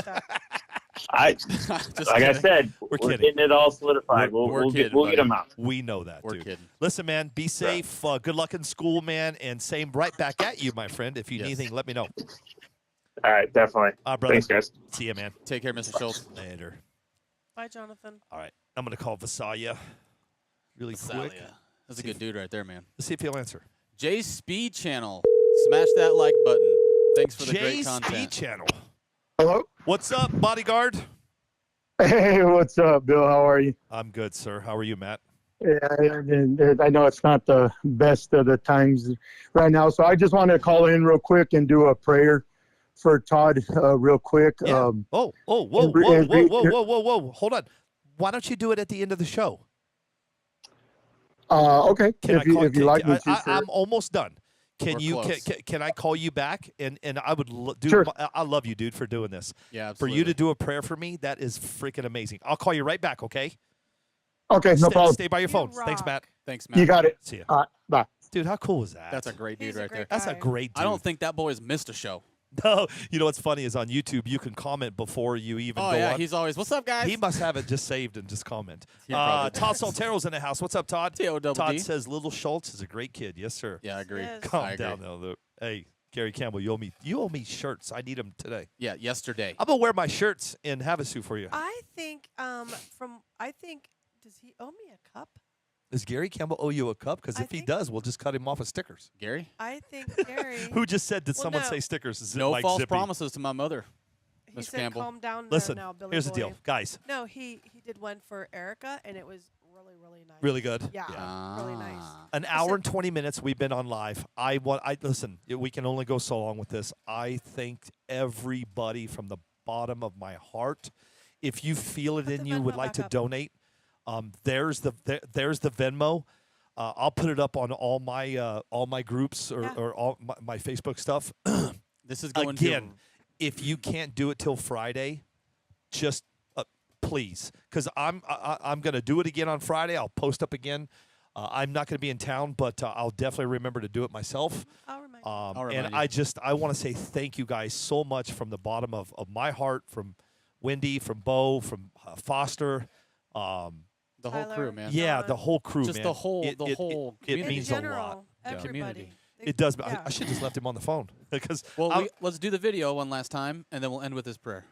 I said, we're getting it all solidified. We'll get them out. We know that, We're dude. kidding. Listen, man, be safe. Good luck in school, man. And same right back at you, my friend. If you need anything, let me know. All right, definitely. Brother. Thanks, guys. See you, man. Take care, Mr. Schultz. Later. Bye, Jonathan. All right. I'm going to call Visalia really quick. That's a good dude right there, man. Let's see if he'll answer. Jay's Speed Channel. Smash that like button. Thanks for the great content. Jay's Speed Channel. Hello? What's up, bodyguard? Hey, what's up, Bill? How are you? I'm good, sir. How are you, Matt? Yeah, I know it's not the best of the times right now, so I just wanted to call in real quick and do a prayer for Todd real quick. Yeah. Whoa. Hold on. Why don't you do it at the end of the show? Okay. If you like me to. I'm almost done. Can I call you back? And I would Sure. I love you, dude, for doing this. Yeah, absolutely. For you to do a prayer for me, that is freaking amazing. I'll call you right back, okay? Okay, no problem. Stay by your phone. Thanks, Matt. Thanks, Matt. You got it. See ya. All right, bye. Dude, how cool is that? That's a great dude right there. That's a great dude. I don't think that boy's missed a show. No, you know what's funny is on YouTube you can comment before you even go on. He's always, what's up, guys? He must have it just saved and just comment. Todd Saltero's in the house. What's up, Todd? TODD. Todd says Little Schultz is a great kid. Yes, sir. Yeah, I agree. Yes. Calm down, though. Hey, Gary Campbell, you owe me shirts. I need them today. Yeah, yesterday. I'm gonna wear my shirts in Havasu for you. I think does he owe me a cup? Does Gary Campbell owe you a cup? Because if he does, we'll just cut him off of stickers. Gary? I think Gary. Who just said, did someone no. say stickers? Is it No like false Zippy? promises to my mother. He Miss said, Campbell. "Calm down Listen, there now, Billy here's the boy." deal, guys. No, he did one for Erica, and it was really nice. Really good. Yeah, really nice. An hour and 20 minutes we've been on live. I listen. We can only go so long with this. I thank everybody from the bottom of my heart. If you feel it Put in the you, would Venmo like back to up. donate, there's the Venmo. I'll put it up on all my groups or, Yeah. or all my Facebook stuff. This is going Again, if you can't do it till Friday, just please, because I'm going to do it again on Friday. I'll post up again. I'm not going to be in town, but I'll definitely remember to do it myself. I'll remind you. remind And you. I want to say thank you guys so much from the bottom of my heart, from Wendy, from Bo, from Foster. the whole Tyler. crew, man. Yeah, John. the whole crew, Just man. the whole It In means a lot. general, everybody. Community. They- It does. yeah. I should just left him on the phone because Well, let's do the video one last time, and then we'll end with this prayer,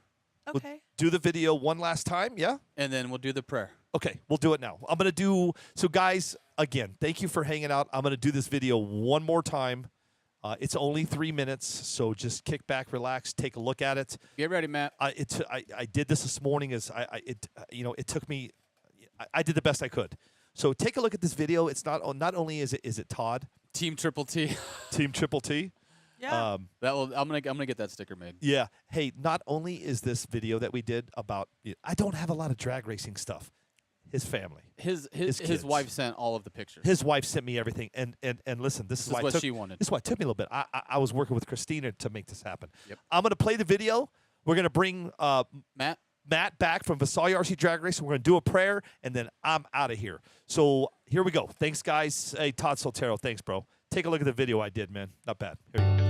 Okay. do the video one last time. Yeah. and then we'll do the prayer. Okay, we'll do it now. I'm going to do so, guys. Again, thank you for hanging out. I'm going to do this video one more time. It's only 3 minutes, so just kick back, relax, take a look at it. Get ready, Matt. I did this morning. It took me. I did the best I could. So take a look at this video. It's not only is it Todd Team Triple T. Team Triple T. Yeah. I'm gonna get that sticker made. Yeah. Hey, not only is this video that we did about, I don't have a lot of drag racing stuff. His family. His kids. wife sent all of the pictures. His wife sent me everything, and listen, this is why it what took, she wanted. This is why it took me a little bit. I was working with Christina to make this happen. Yep. I'm gonna play the video. We're gonna bring Matt back from Visalia RC Drag Race. We're gonna do a prayer, and then I'm out of here. So here we go. Thanks, guys. Hey, Todd Soltero, thanks, bro. Take a look at the video I did, man. Not bad. Here we go.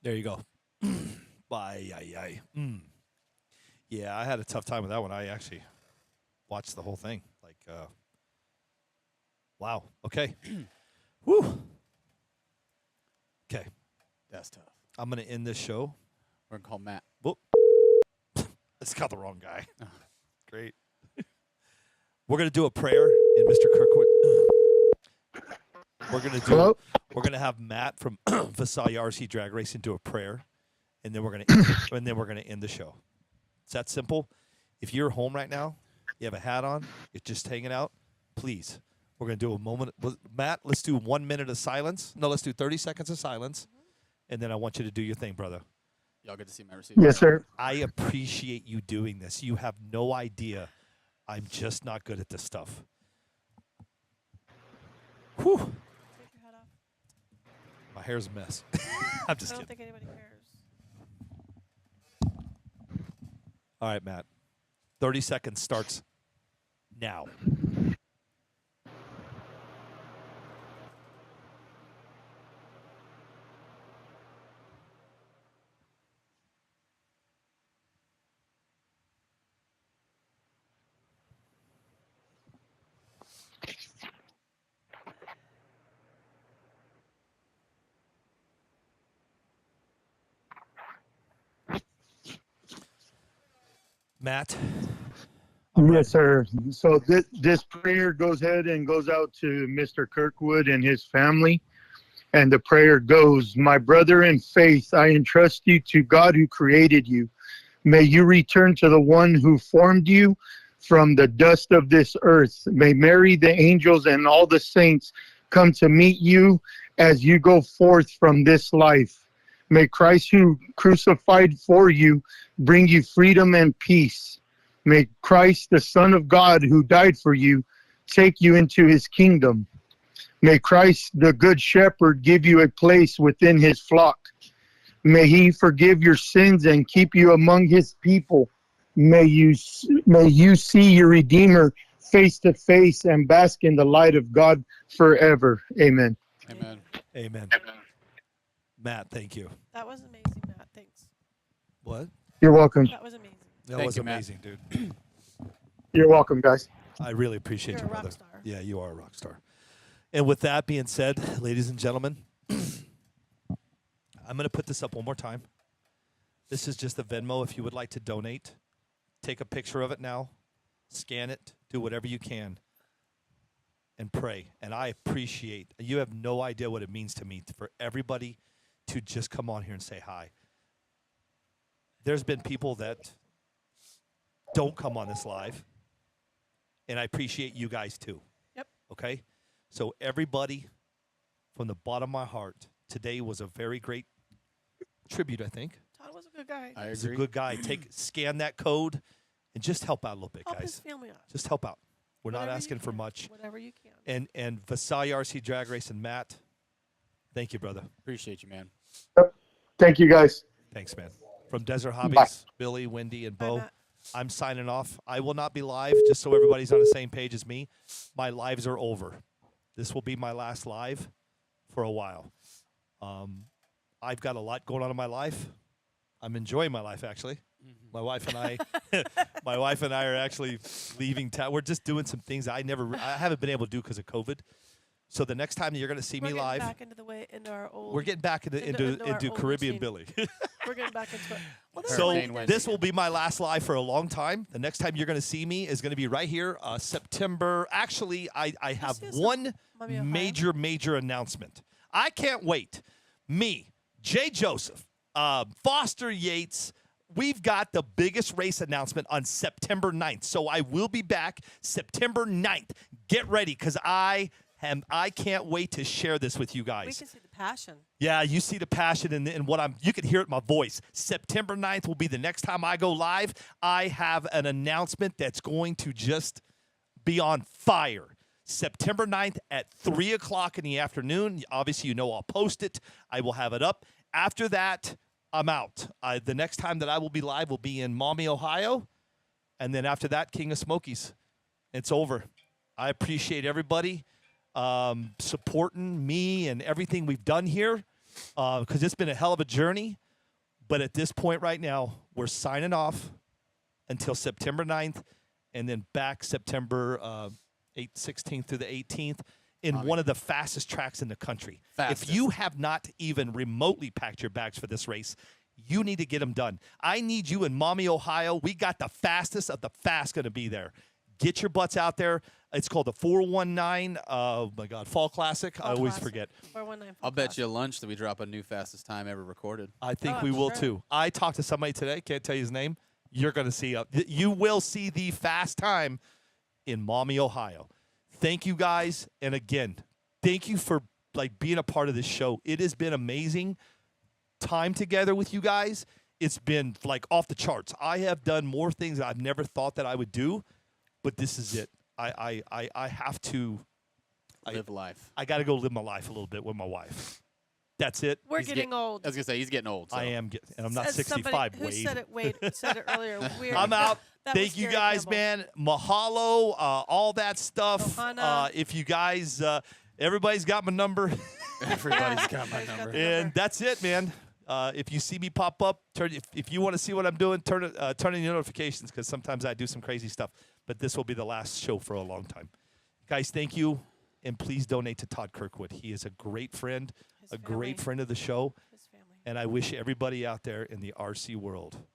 There you go. Bye. Ay. Yeah, I had a tough time with that one. I actually watched the whole thing. Like, wow. Okay. Whew. Okay. That's tough. I'm going to end this show. We're gonna call Matt. Whoop. It's got the wrong guy. Great. We're going to do a prayer in Mr. Kirkwood. We're going to have Matt from Vasai RC Drag Racing do a prayer, and then we're going to end the show. It's that simple. If you're home right now, you have a hat on, you're just hanging out, please. We're going to do a moment. Matt, let's do 1 minute of silence. No, let's do 30 seconds of silence, and then I want you to do your thing, brother. Y'all get to see my receipt. Yes, sir. I appreciate you doing this. You have no idea. I'm just not good at this stuff. Whew. Take your hat off. My hair's a mess. I'm just I don't kidding. think anybody cares. All right, Matt. 30 seconds starts now. Matt. Yes, sir. So this prayer goes ahead and goes out to Mr. Kirkwood and his family. And the prayer goes, my brother in faith, I entrust you to God who created you. May you return to the one who formed you from the dust of this earth. May Mary, the angels, and all the saints come to meet you as you go forth from this life. May Christ, who crucified for you, bring you freedom and peace. May Christ, the Son of God, who died for you, take you into his kingdom. May Christ, the Good Shepherd, give you a place within his flock. May he forgive your sins and keep you among his people. May you see your Redeemer face to face and bask in the light of God forever. Amen. Amen. Amen. Matt, thank you. That was amazing, Matt. Thanks. What? You're welcome. That was amazing. That Thank was you, Matt. amazing, dude. You're welcome, guys. I really appreciate You're you, a rock brother. star. Yeah, you are a rock star. And with that being said, ladies and gentlemen, I'm going to put this up one more time. This is just the Venmo. If you would like to donate, take a picture of it now, scan it, do whatever you can, and pray. And I appreciate, you have no idea what it means to me for everybody to just come on here and say hi. There's been people that don't come on this live, and I appreciate you guys too. Yep. Okay? So everybody, from the bottom of my heart, today was a very great tribute, I think. Todd was a good guy. I He's a agree. good guy. Scan that code and just help out a little bit, Help guys. his family out. Just help out. We're not Whatever you asking for can. much. Whatever you can. And Vasai RC Drag Race and Matt, thank you, brother. Appreciate you, man. Thank you, guys. Thanks, man. From Desert Hobbies, Billy, Wendy, and Bye, Bo, Matt. I'm signing off. I will not be live, just so everybody's on the same page as me. My lives are over. This will be my last live for a while. I've got a lot going on in my life. I'm enjoying my life, actually. My wife and I are actually leaving town. We're just doing some things I haven't been able to do because of COVID. So the next time that you're going to see me live, Back into our old. we're getting back into our Caribbean old Billy. We're getting back into it. Well, So there's So Hurricane one- this will be my last live for a long time. The next time you're going to see me is going to be right here, September. Actually, I have see us one Mommy, Ohio? major announcement. I can't wait. Me, Jay Joseph, Foster Yates. We've got the biggest race announcement on September 9th. So I will be back September 9th. Get ready, because I can't wait to share this with you guys. We can see the passion. Yeah, you see the passion in what you can hear it in my voice. September 9th will be the next time I go live. I have an announcement that's going to just be on fire. September 9th at 3 o'clock in the afternoon. Obviously, I'll post it. I will have it up. After that, I'm out. The next time that I will be live will be in Maumee, Ohio. And then after that, King of Smokies. It's over. I appreciate everybody supporting me and everything we've done here. because it's been a hell of a journey. But at this point right now, we're signing off until September 9th, and then back September 16th through the 18th in one of the fastest tracks in the country. Fastest. If you have not even remotely packed your bags for this race, you need to get them done. I need you in Maumee, Ohio. We got the fastest of the fast going to be there. Get your butts out there. It's called the 419, oh my God, Fall Classic. I always forget. 419 I'll bet you lunch that we drop a new fastest time ever recorded. I think Oh, we I'm will sure. too. I talked to somebody today. Can't tell you his name. You're going to see. You will see the fast time in Maumee, Ohio. Thank you guys, and again, thank you for being a part of this show. It has been amazing time together with you guys. It's been off the charts. I have done more things that I've never thought that I would do, but this is it. I have to Live life. I got to go live my life a little bit with my wife. That's it. We're He's getting old. I was gonna say he's getting old. So. I am getting, and I'm not As somebody 65. who Wade. said it, Wade said it earlier. Weird. I'm out. That was Thank you Gary guys, Campbell. man. Mahalo, all that stuff. Ohana. If you guys, everybody's got my number, Everybody's got my Everybody's got number. the and that's it, man. If you see me pop up, if you want to see what I'm doing, turn on your notifications because sometimes I do some crazy stuff. But this will be the last show for a long time, guys. Thank you, and please donate to Todd Kirkwood. He is a great friend, His a great family. friend of the show, His family. and I wish everybody out there in the RC world